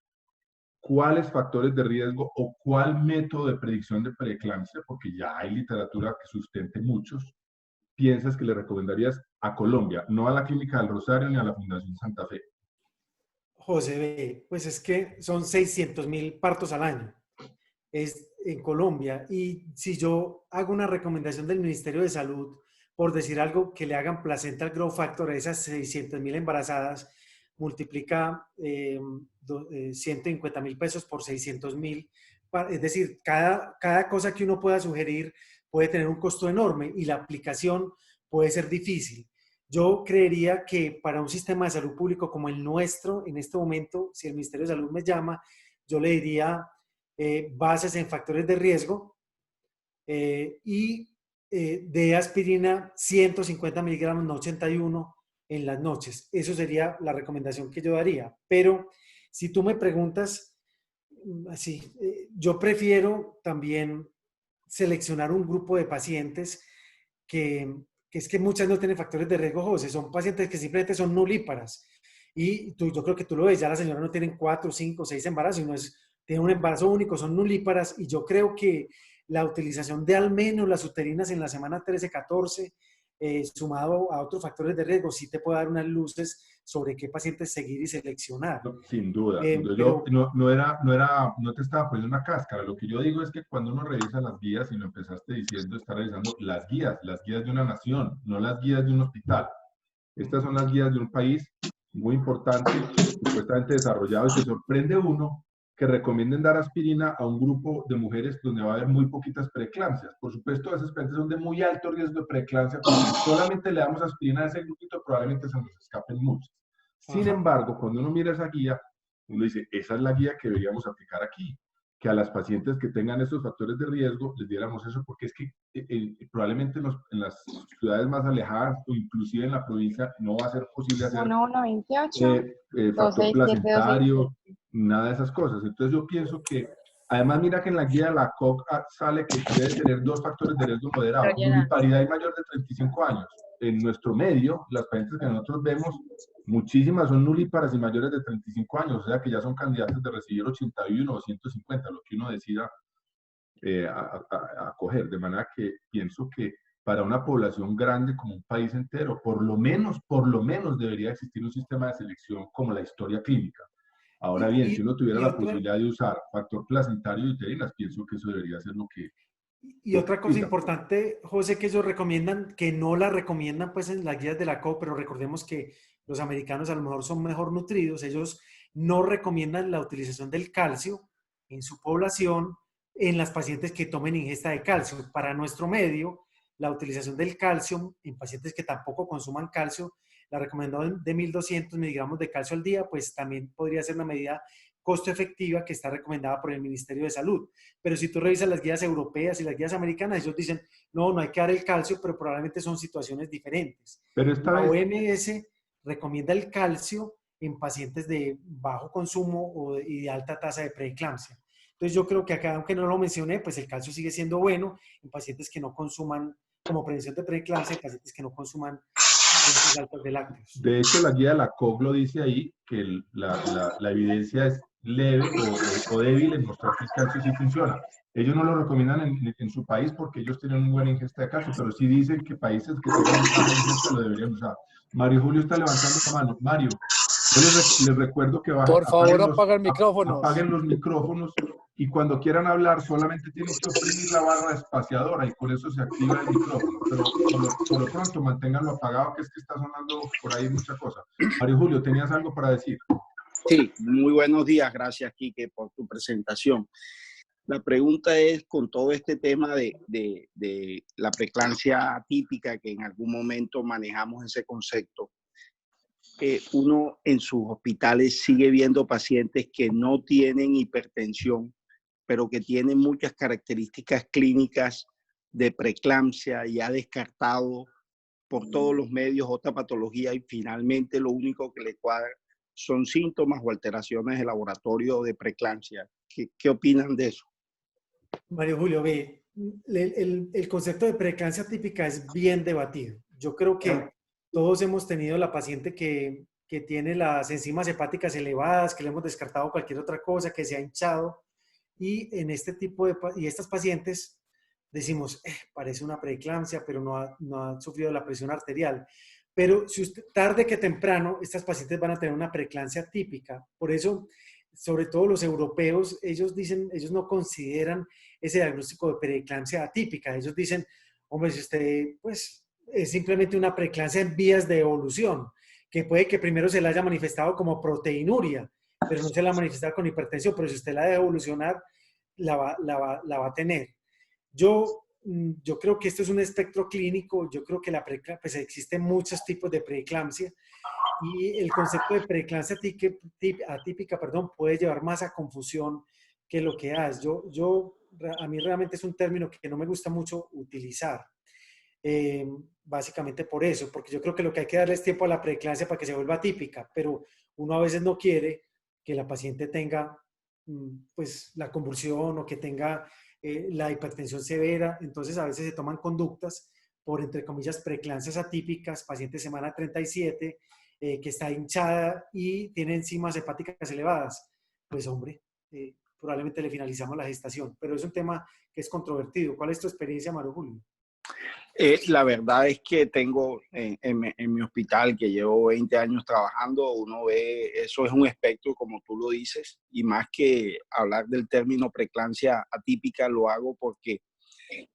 ¿Cuáles factores de riesgo o cuál método de predicción de preeclampsia, porque ya hay literatura que sustente muchos, piensas que le recomendarías a Colombia, no a la Clínica del Rosario ni a la Fundación Santa Fe? José, pues es que son 600.000 partos al año. Es en Colombia. Y si yo hago una recomendación del Ministerio de Salud, por decir algo, que le hagan placental growth factor a esas 600.000 embarazadas, multiplica 150.000 pesos por 600.000. Es decir, cada cosa que uno pueda sugerir puede tener un costo enorme y la aplicación puede ser difícil. Yo creería que para un sistema de salud público como el nuestro, en este momento, si el Ministerio de Salud me llama, yo le diría bases en factores de riesgo y de aspirina 150 miligramos, no 81 en las noches. Eso sería la recomendación que yo daría. Pero si tú me preguntas, así, yo prefiero también seleccionar un grupo de pacientes que es que muchas no tienen factores de riesgo, José, son pacientes que simplemente son nulíparas. Y yo creo que tú lo ves, ya la señora no tiene 4, 5, 6 embarazos, sino tiene un embarazo único, son nulíparas, y yo creo que la utilización de al menos las uterinas en la semana 13, 14, sumado a otros factores de riesgo, sí te puede dar unas luces sobre qué pacientes seguir y seleccionar. No, sin duda, sin duda. Yo Pero no te estaba poniendo una cáscara. Lo que yo digo es que cuando uno revisa las guías, y lo empezaste diciendo, está revisando las guías de una nación, no las guías de un hospital. Estas son las guías de un país muy importante, supuestamente desarrollado, y se sorprende uno que recomienden dar aspirina a un grupo de mujeres donde va a haber muy poquitas preeclampsias. Por supuesto, esas pacientes son de muy alto riesgo de preeclampsia, porque si solamente le damos aspirina a ese grupito, probablemente se nos escapen muchas. Sin ajá. embargo, cuando uno mira esa guía, uno dice, esa es la guía que deberíamos aplicar aquí, que a las pacientes que tengan estos factores de riesgo les diéramos eso, porque es que probablemente en las ciudades más alejadas o inclusive en la provincia no va a ser posible hacer 1128 factor 267 placentario, 267. nada de esas cosas. Entonces yo pienso que, además mira que en la guía de la COC sale que debe tener dos factores de riesgo moderado, nulliparidad y mayor de 35 años. En nuestro medio, las pacientes que nosotros vemos, muchísimas son nulíparas y mayores de 35 años, o sea que ya son candidatos de recibir 81 o 150, lo que uno decida acoger. De manera que pienso que para una población grande como un país entero, por lo menos debería existir un sistema de selección como la historia clínica. Ahora bien, si uno tuviera la posibilidad de usar factor placentario y uterinas, pienso que eso debería ser lo que... Y otra cosa Diga. importante, José, que ellos recomiendan, que no la recomiendan pues en las guías de la CO, pero recordemos que los americanos a lo mejor son mejor nutridos, ellos no recomiendan la utilización del calcio en su población en las pacientes que tomen ingesta de calcio. Para nuestro medio, la utilización del calcio en pacientes que tampoco consuman calcio, la recomendación de 1.200 miligramos de calcio al día, pues también podría ser una medida costo efectiva que está recomendada por el Ministerio de Salud. Pero si tú revisas las guías europeas y las guías americanas, ellos dicen, no, no hay que dar el calcio, pero probablemente son situaciones diferentes. Pero esta La vez... OMS recomienda el calcio en pacientes de bajo consumo y de alta tasa de preeclampsia. Entonces yo creo que acá, aunque no lo mencioné, pues el calcio sigue siendo bueno en pacientes que no consuman, como prevención de preeclampsia, en pacientes que no consuman dosis altas de lácteos. De hecho, la guía de la COG lo dice ahí, que la evidencia es leve o débil en mostrar que el calcio sí funciona. Ellos no lo recomiendan en su país porque ellos tienen una buena ingesta de calcio, pero sí dicen que países que tengan baja ingesta lo deberían usar. Mario Julio está levantando la mano. Mario, yo les recuerdo que Por favor, apagan micrófonos. apaguen los micrófonos y cuando quieran hablar solamente tienen que oprimir la barra espaciadora y con eso se activa el micrófono. Pero por lo pronto manténganlo apagado, que es que está sonando por ahí mucha cosa. Mario Julio, ¿tenías algo para decir? Sí, muy buenos días. Gracias, Quique, por tu presentación. La pregunta es, con todo este tema de la preeclampsia atípica, que en algún momento manejamos ese concepto, uno en sus hospitales sigue viendo pacientes que no tienen hipertensión, pero que tienen muchas características clínicas de preeclampsia, ya descartado por todos los medios otra patología, y finalmente lo único que le cuadra son síntomas o alteraciones de laboratorio de preeclampsia. ¿Qué opinan de eso? Mario Julio, ve, el concepto de preeclampsia típica es bien debatido. Yo creo que todos hemos tenido la paciente que tiene las enzimas hepáticas elevadas, que le hemos descartado cualquier otra cosa, que se ha hinchado. Y en este tipo y estas pacientes decimos, parece una preeclampsia, pero no ha sufrido la presión arterial. Pero si usted, tarde que temprano, estas pacientes van a tener una preeclampsia típica. Por eso, sobre todo los europeos, ellos dicen, ellos no consideran ese diagnóstico de preeclampsia atípica. Ellos dicen, hombre, si usted, pues, es simplemente una preeclampsia en vías de evolución, que puede que primero se la haya manifestado como proteinuria, pero no se la ha manifestado con hipertensión, pero si usted la deja evolucionar, la va a tener. Yo creo que esto es un espectro clínico, yo creo que pues existen muchos tipos de preeclampsia y el concepto de preeclampsia atípica, perdón, puede llevar más a confusión que lo que es. A mí realmente es un término que no me gusta mucho utilizar. Básicamente por eso, porque yo creo que lo que hay que darle es tiempo a la preeclampsia para que se vuelva típica, pero uno a veces no quiere que la paciente tenga pues la convulsión o que tenga la hipertensión severa, entonces a veces se toman conductas por, entre comillas, preeclampsias atípicas, paciente semana 37, que está hinchada y tiene enzimas hepáticas elevadas. Pues hombre, probablemente le finalizamos la gestación, pero es un tema que es controvertido. ¿Cuál es tu experiencia, Mario Julio? La verdad es que tengo en mi hospital, que llevo 20 años trabajando, uno ve, eso es un espectro, como tú lo dices, y más que hablar del término preeclampsia atípica, lo hago porque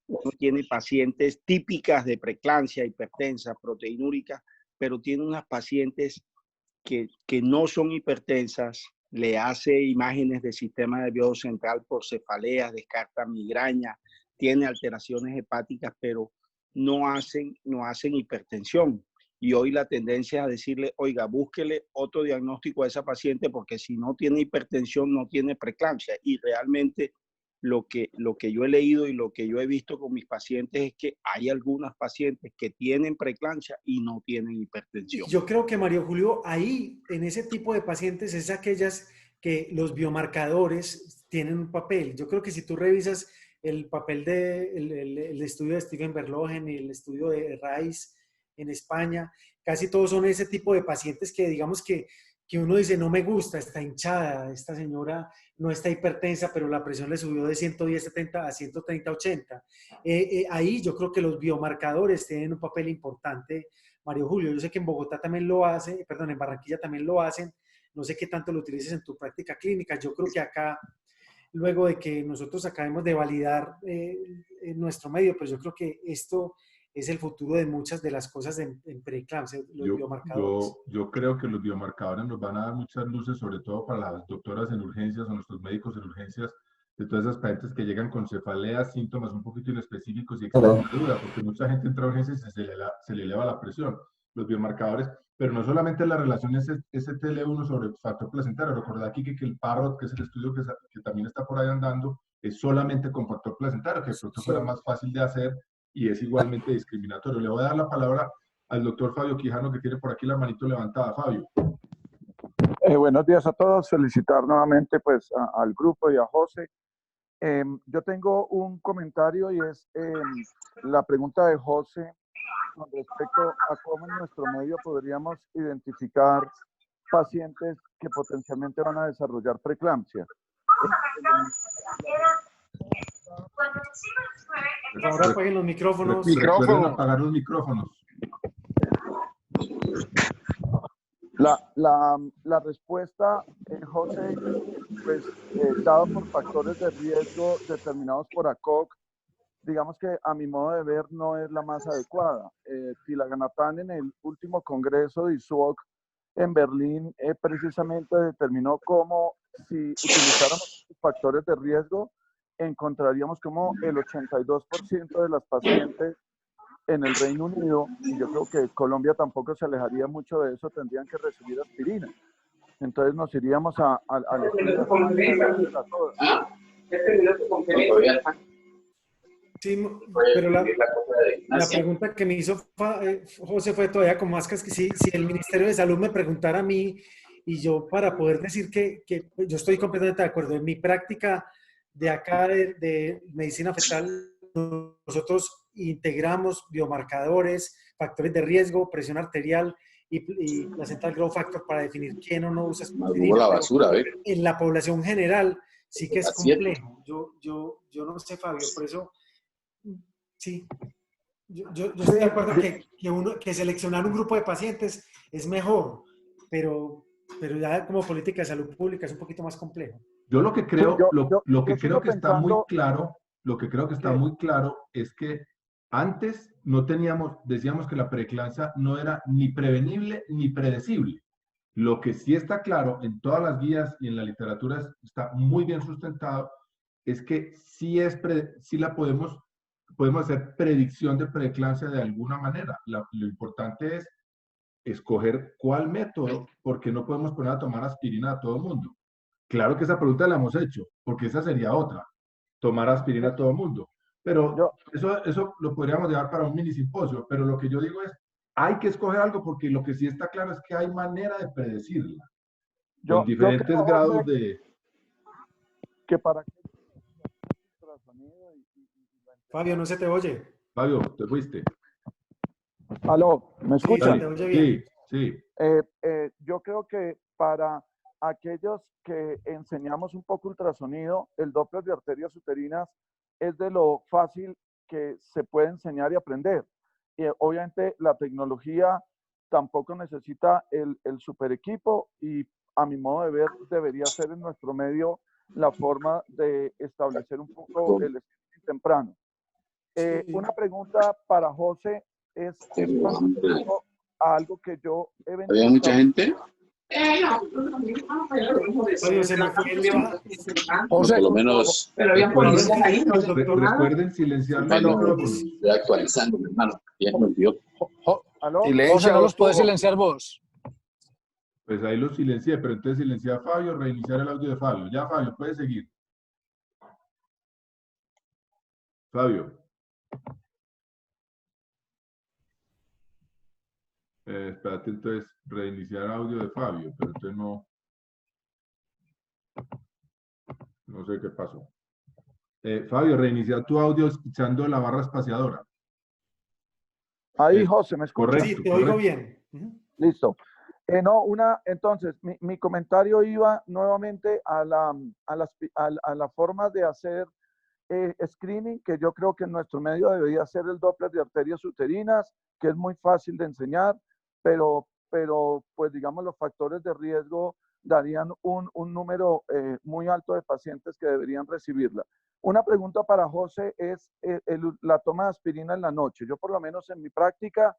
uno tiene pacientes típicas de preeclampsia, hipertensas, proteinúricas, pero tiene unas pacientes que no son hipertensas, le hace imágenes del sistema nervioso central por cefaleas, descarta migraña, tiene alteraciones hepáticas, pero no hacen hipertensión. Y hoy la tendencia es a decirle, oiga, búsquele otro diagnóstico a esa paciente porque si no tiene hipertensión, no tiene preeclampsia. Y realmente lo que yo he leído y lo que yo he visto con mis pacientes es que hay algunas pacientes que tienen preeclampsia y no tienen hipertensión. Yo creo que, Mario Julio, ahí, en ese tipo de pacientes, es aquellas que los biomarcadores tienen un papel. Yo creo que si tú revisas el papel el estudio de Steven Berlogen y el estudio de Rice en España, casi todos son ese tipo de pacientes que digamos que uno dice, no me gusta, está hinchada, esta señora no está hipertensa, pero la presión le subió de 110/70 a 130/80. Ahí yo creo que los biomarcadores tienen un papel importante, Mario Julio. Yo sé que en Bogotá también lo hacen, perdón, en Barranquilla también lo hacen. No sé qué tanto lo utilices en tu práctica clínica. Yo creo que acá, luego de que nosotros acabemos de validar en nuestro medio, pues yo creo que esto es el futuro de muchas de las cosas en preeclampsia, los biomarcadores. Yo creo que los biomarcadores nos van a dar muchas luces, sobre todo para las doctoras en urgencias o nuestros médicos en urgencias, de todas esas pacientes que llegan con cefaleas, síntomas un poquito inespecíficos y extrema duda, porque mucha gente entra a urgencias y se le eleva la presión. Los biomarcadores, pero no solamente la relación STL1 sobre el factor placentario. Recordad aquí que el PARROT, que es el estudio que también está por ahí andando, es solamente con factor placentario, que de pronto fuera más fácil de hacer y es igualmente discriminatorio. Le voy a dar la palabra al doctor Fabio Quijano, que tiene por aquí la manito levantada. Fabio. Buenos días a todos. Felicitar nuevamente pues, al grupo y a José. Yo tengo un comentario y es la pregunta de José con respecto a cómo en nuestro medio podríamos identificar pacientes que potencialmente van a desarrollar preeclampsia. Ahora apaguen los micrófonos. Recuerden apagar los micrófonos. La respuesta, José, pues dado por factores de riesgo determinados por ACOG, digamos que a mi modo de ver no es la más adecuada. Tilaganatán en el último congreso de ISUOC en Berlín precisamente determinó cómo si utilizáramos factores de riesgo encontraríamos como el 82% de las pacientes en el Reino Unido, y yo creo que Colombia tampoco se alejaría mucho de eso, tendrían que recibir aspirina. Entonces nos iríamos a Sí, pero la pregunta que me hizo José fue todavía con más que si el Ministerio de Salud me preguntara a mí y yo para poder decir que yo estoy completamente de acuerdo. En mi práctica de acá de medicina fetal, nosotros integramos biomarcadores, factores de riesgo, presión arterial y placental growth factor para definir quién o no usa Madrugo aspirina, la pero basura, ¿ve? en la población general sí que es A 7. complejo. Yo no sé, Fabio, por eso sí. Yo estoy de acuerdo que seleccionar un grupo de pacientes es mejor, pero ya como política de salud pública es un poquito más complejo. Yo lo que Sí, creo, lo que yo sigo creo que está muy pensando claro, lo que creo que está que muy claro es que antes no teníamos, decíamos que la preeclampsia no era ni prevenible ni predecible. Lo que sí está claro en todas las guías y en la literatura está muy bien sustentado, es que sí la podemos hacer predicción de preeclampsia de alguna manera. Lo importante es escoger cuál método, porque no podemos poner a tomar aspirina a todo el mundo. Claro que esa pregunta la hemos hecho, porque esa sería otra, tomar aspirina a todo el mundo. Pero yo, eso lo podríamos llevar para un mini simposio, pero lo que yo digo es, hay que escoger algo porque lo que sí está claro es que hay manera de predecirla, con yo diferentes creo, grados José, de... que para aquellos que ultrasonido y la Fabio, no se te oye. Fabio, te fuiste. Aló, ¿me Sí, se escuchan? te Dale. oye Sí, bien. sí. Yo creo que para aquellos que enseñamos un poco ultrasonido, el Doppler de arterias uterinas es de lo fácil que se puede enseñar y aprender. Y obviamente la tecnología tampoco necesita el super equipo y a mi modo de ver debería ser en nuestro medio la forma de establecer un poco el screening temprano. Sí. Una pregunta para José es Pero, con hombre, respecto a algo que yo he ¿había venido mucha gente? Fabio, se me fue No, José, por lo menos pero había por Recuerden, policías ahí, no se doctor. recuerden silenciar los menos micrófonos. estoy actualizando, mi hermano. Ya me olvidó. ¿Aló? José, Silencio, ¿no los puedes Hugo. silenciar vos? Pues ahí los silencié, pero entonces silenciar a Fabio, reiniciar el audio de Fabio. Ya, Fabio, puedes seguir. Fabio. Espérate, entonces, reiniciar audio de Fabio, pero entonces no sé qué pasó. Fabio, reiniciar tu audio escuchando la barra espaciadora. Ahí, José, ¿me escucha? Correcto. Sí, te oigo bien. Listo. No, entonces, mi comentario iba nuevamente a la forma de hacer screening, que yo creo que en nuestro medio debería ser el Doppler de arterias uterinas, que es muy fácil de enseñar, pero pues digamos los factores de riesgo darían un número muy alto de pacientes que deberían recibirla. Una pregunta para José es la toma de aspirina en la noche. Yo por lo menos en mi práctica,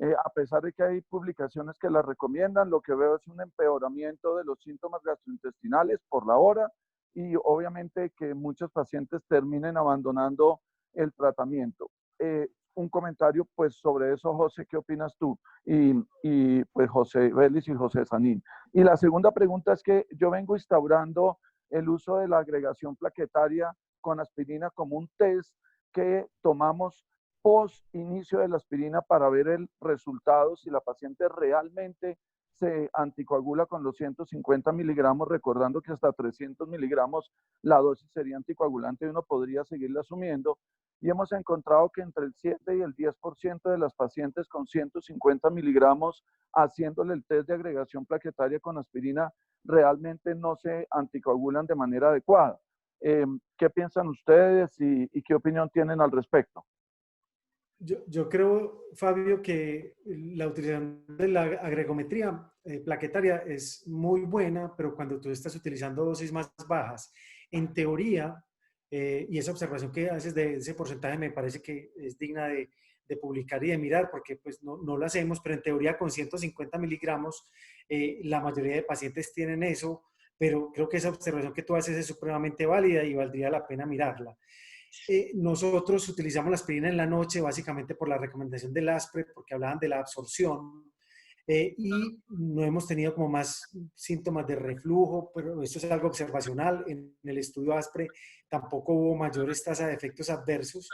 a pesar de que hay publicaciones que la recomiendan, lo que veo es un empeoramiento de los síntomas gastrointestinales por la hora y obviamente que muchos pacientes terminen abandonando el tratamiento. Un comentario pues sobre eso, José, ¿qué opinas tú? Y pues José Vélez y José Sanín. Y la segunda pregunta es que yo vengo instaurando el uso de la agregación plaquetaria con aspirina como un test que tomamos post inicio de la aspirina para ver el resultado, si la paciente realmente se anticoagula con los 150 miligramos, recordando que hasta 300 miligramos la dosis sería anticoagulante y uno podría seguirla asumiendo. Y hemos encontrado que entre el 7 y el 10% de las pacientes con 150 miligramos haciéndole el test de agregación plaquetaria con aspirina realmente no se anticoagulan de manera adecuada. ¿Qué piensan ustedes y qué opinión tienen al respecto? Yo creo, Fabio, que la utilización de la agregometría plaquetaria es muy buena, pero cuando tú estás utilizando dosis más bajas, en teoría, y esa observación que haces de ese porcentaje me parece que es digna de publicar y de mirar, porque pues no lo hacemos, pero en teoría con 150 miligramos, la mayoría de pacientes tienen eso, pero creo que esa observación que tú haces es supremamente válida y valdría la pena mirarla. Nosotros utilizamos la aspirina en la noche básicamente por la recomendación del ASPRE, porque hablaban de la absorción y no hemos tenido como más síntomas de reflujo, pero esto es algo observacional. En el estudio ASPRE tampoco hubo mayores tasas de efectos adversos,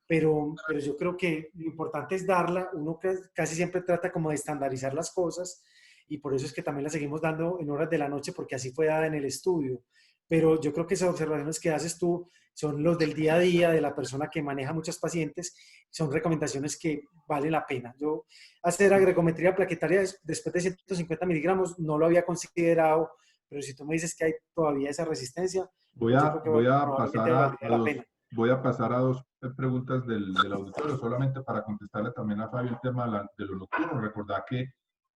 pero yo creo que lo importante es darla. Uno casi siempre trata como de estandarizar las cosas y por eso es que también la seguimos dando en horas de la noche, porque así fue dada en el estudio. pero yo creo que esas observaciones que haces tú son los del día a día de la persona que maneja muchos pacientes, son recomendaciones que valen la pena. Yo hacer agregometría plaquetaria después de 150 miligramos no lo había considerado, pero si tú me dices que hay todavía esa resistencia, Voy yo a, creo que voy a probablemente pasar valdría la dos, pena. voy a pasar a dos preguntas del auditorio, solamente para contestarle también a Fabio el tema de lo nocturno. Recordad que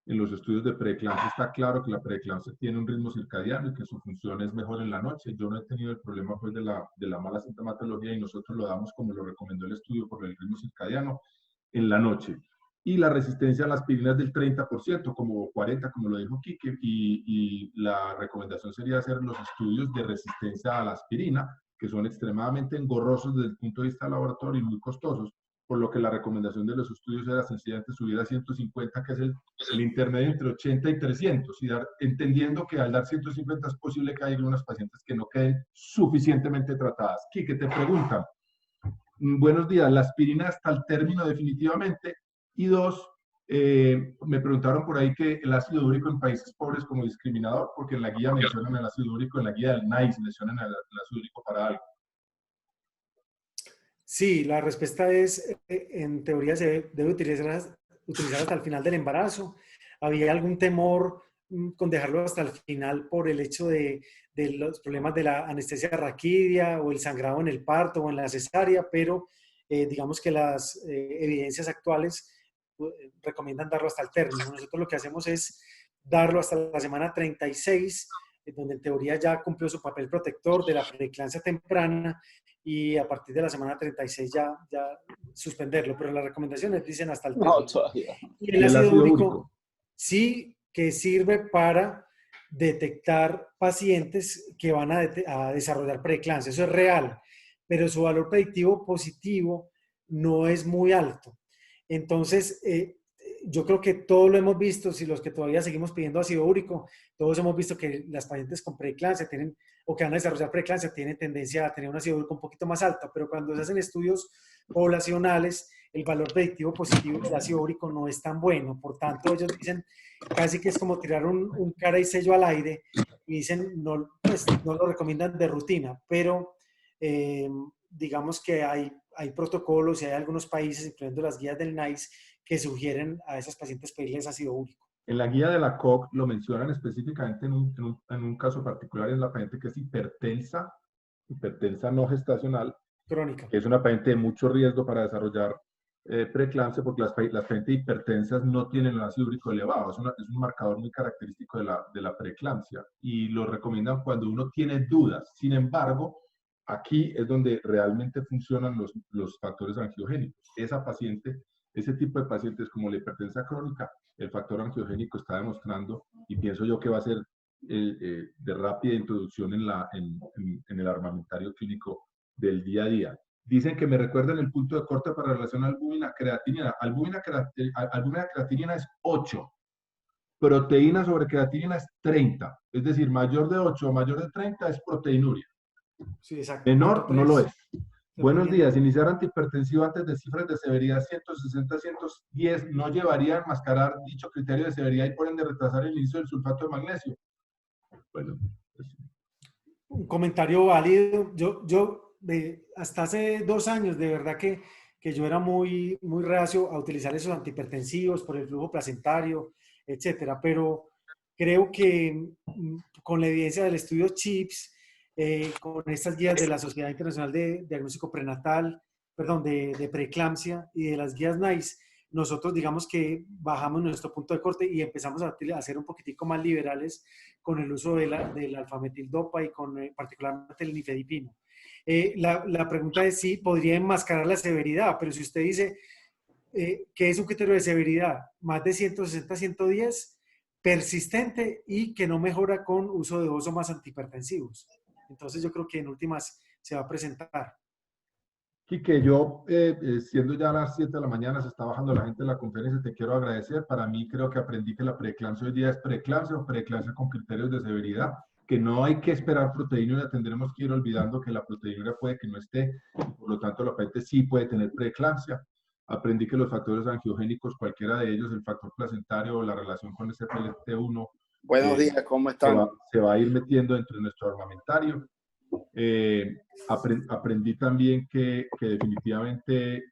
en los estudios de preeclampsia está claro que la preeclampsia tiene un ritmo circadiano y que su función es mejor en la noche. Yo no he tenido el problema pues, de la mala sintomatología y nosotros lo damos como lo recomendó el estudio por el ritmo circadiano en la noche. Y la resistencia a la aspirina es del 30%, como 40%, como lo dijo Quique, y la recomendación sería hacer los estudios de resistencia a la aspirina, que son extremadamente engorrosos desde el punto de vista laboratorio y muy costosos, por lo que la recomendación de los estudios era sencillamente subir a 150, que es el intermedio entre 80 y 300, y entendiendo que al dar 150 es posible que haya unas pacientes que no queden suficientemente tratadas. Quique, te preguntan, buenos días, la aspirina hasta el término definitivamente. Y dos, me preguntaron por ahí que el ácido úrico en países pobres como discriminador, porque en la guía mencionan el ácido úrico, en la guía del NICE mencionan el ácido úrico para algo. Sí, la respuesta es, en teoría se debe utilizar hasta el final del embarazo. Había algún temor con dejarlo hasta el final por el hecho de los problemas de la anestesia raquídea o el sangrado en el parto o en la cesárea, pero digamos que las evidencias actuales recomiendan darlo hasta el término. Nosotros lo que hacemos es darlo hasta la semana 36, donde en teoría ya cumplió su papel protector de la preeclampsia temprana, y a partir de la semana 36 ya suspenderlo, pero las recomendaciones dicen hasta el término. No, todavía. Y el ¿Y el ácido ácido úrico úrico? sí que sirve para detectar pacientes que van a desarrollar preeclampsia, eso es real, pero su valor predictivo positivo no es muy alto. Entonces, yo creo que todos lo hemos visto, si los que todavía seguimos pidiendo ácido úrico, todos hemos visto que las pacientes con preeclampsia tienen, o que van a desarrollar preeclampsia, tienen tendencia a tener un ácido úrico un poquito más alto, pero cuando se hacen estudios poblacionales, el valor predictivo positivo del ácido úrico no es tan bueno. Por tanto, ellos dicen casi que es como tirar un cara y sello al aire y dicen, no, pues, no lo recomiendan de rutina, pero digamos que hay protocolos y hay algunos países, incluyendo las guías del NICE, que sugieren a esas pacientes pedirles ácido úrico. En la guía de la COC lo mencionan específicamente en un caso particular, en la paciente que es hipertensa no gestacional, Crónica. que es una paciente de mucho riesgo para desarrollar preeclampsia, porque las pacientes hipertensas no tienen el ácido úrico elevado. Es un marcador muy característico de la preeclampsia y lo recomiendan cuando uno tiene dudas. Sin embargo, aquí es donde realmente funcionan los factores angiogénicos. Ese tipo de pacientes como la hipertensa crónica, el factor angiogénico está demostrando, y pienso yo que va a ser de rápida introducción en el armamentario clínico del día a día. Dicen que me recuerden el punto de corte para relación albúmina-creatinina. Albúmina-creatinina es 8. Proteína sobre creatinina es 30. Es decir, mayor de 8 o mayor de 30 es proteinuria. Sí, exacto. Menor no lo es. Buenos días. Dependiendo. Iniciar antihipertensivo antes de cifras de severidad 160-110 no llevaría a enmascarar dicho criterio de severidad y por ende retrasar el inicio del sulfato de magnesio. Bueno, pues, Un comentario válido. Yo hasta hace 2 años, de verdad que yo era muy reacio a utilizar esos antihipertensivos por el flujo placentario, etcétera. Pero creo que con la evidencia del estudio CHIPS, con estas guías de la Sociedad Internacional de Diagnóstico Prenatal, perdón, de preeclampsia y de las guías NICE, nosotros digamos que bajamos nuestro punto de corte y empezamos a ser un poquitico más liberales con el uso del alfametildopa y con particularmente el nifedipino. La pregunta es si podría enmascarar la severidad, pero si usted dice que es un criterio de severidad más de 160-110, persistente y que no mejora con uso de 2 o más antihipertensivos. Entonces yo creo que en últimas se va a presentar. Quique, yo, siendo ya a las 7 de la mañana, se está bajando la gente de la conferencia, te quiero agradecer. Para mí creo que aprendí que la preeclampsia hoy día es preeclampsia o preeclampsia con criterios de severidad, que no hay que esperar proteinuria, tendremos que ir olvidando que la proteinuria puede que no esté, por lo tanto la paciente sí puede tener preeclampsia. Aprendí que los factores angiogénicos, cualquiera de ellos, el factor placentario o la relación con SPLT1, Buenos días, ¿cómo se están? se va a ir metiendo dentro de nuestro armamentario. Aprendí también que definitivamente...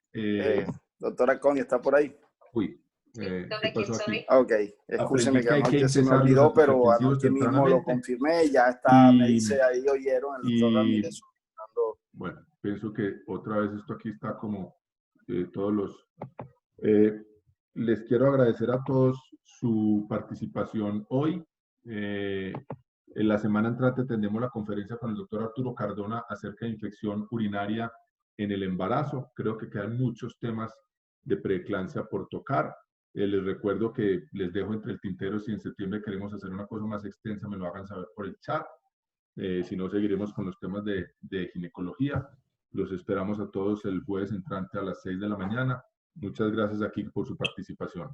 Doctora Connie, ¿está por ahí? uy, ¿qué pasó aquí? Ok, escúcheme Aprendí que que hay que anoche se me empezar olvidó, los pero defensivos anoche mismo lo tempranamente. confirmé y ya está, me Y, dice ahí, oyeron, el doctor y Ramírez. Fernando. bueno, pienso que otra vez esto aquí está como todos los... les quiero agradecer a todos su participación hoy. En la semana entrante tendremos la conferencia con el doctor Arturo Cardona acerca de infección urinaria en el embarazo. Creo que quedan muchos temas de preeclampsia por tocar. Les recuerdo que les dejo entre el tintero si en septiembre queremos hacer una cosa más extensa, me lo hagan saber por el chat. Si no, seguiremos con los temas de ginecología. Los esperamos a todos el jueves entrante a las 6 de la mañana. Muchas gracias aquí por su participación.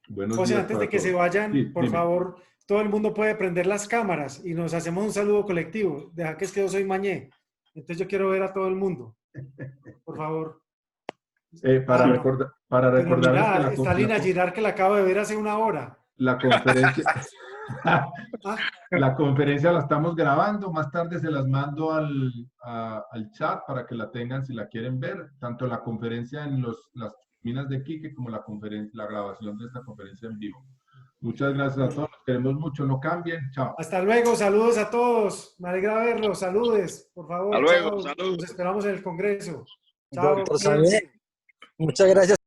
Buenos José, días antes para de que se todos. vayan, Sí, por dime. favor, todo el mundo puede prender las cámaras y nos hacemos un saludo colectivo. Deja que es que yo soy mañé. Entonces yo quiero ver a todo el mundo. Por favor. Para No. recordarles Pero que mira, está Lina Girard que la acabo de ver hace una hora. la conferencia... Ah, La conferencia la estamos grabando, más tarde se las mando al chat para que la tengan si la quieren ver, tanto la conferencia en las minas de Quique como la grabación de esta conferencia en vivo. Muchas gracias a todos, los queremos mucho, no cambien, chao. hasta luego, saludos a todos. Me alegra verlos, saludes, por favor. Hasta luego, Chao. saludos. Nos esperamos en el Congreso. Chao. Doctor Sané, muchas gracias.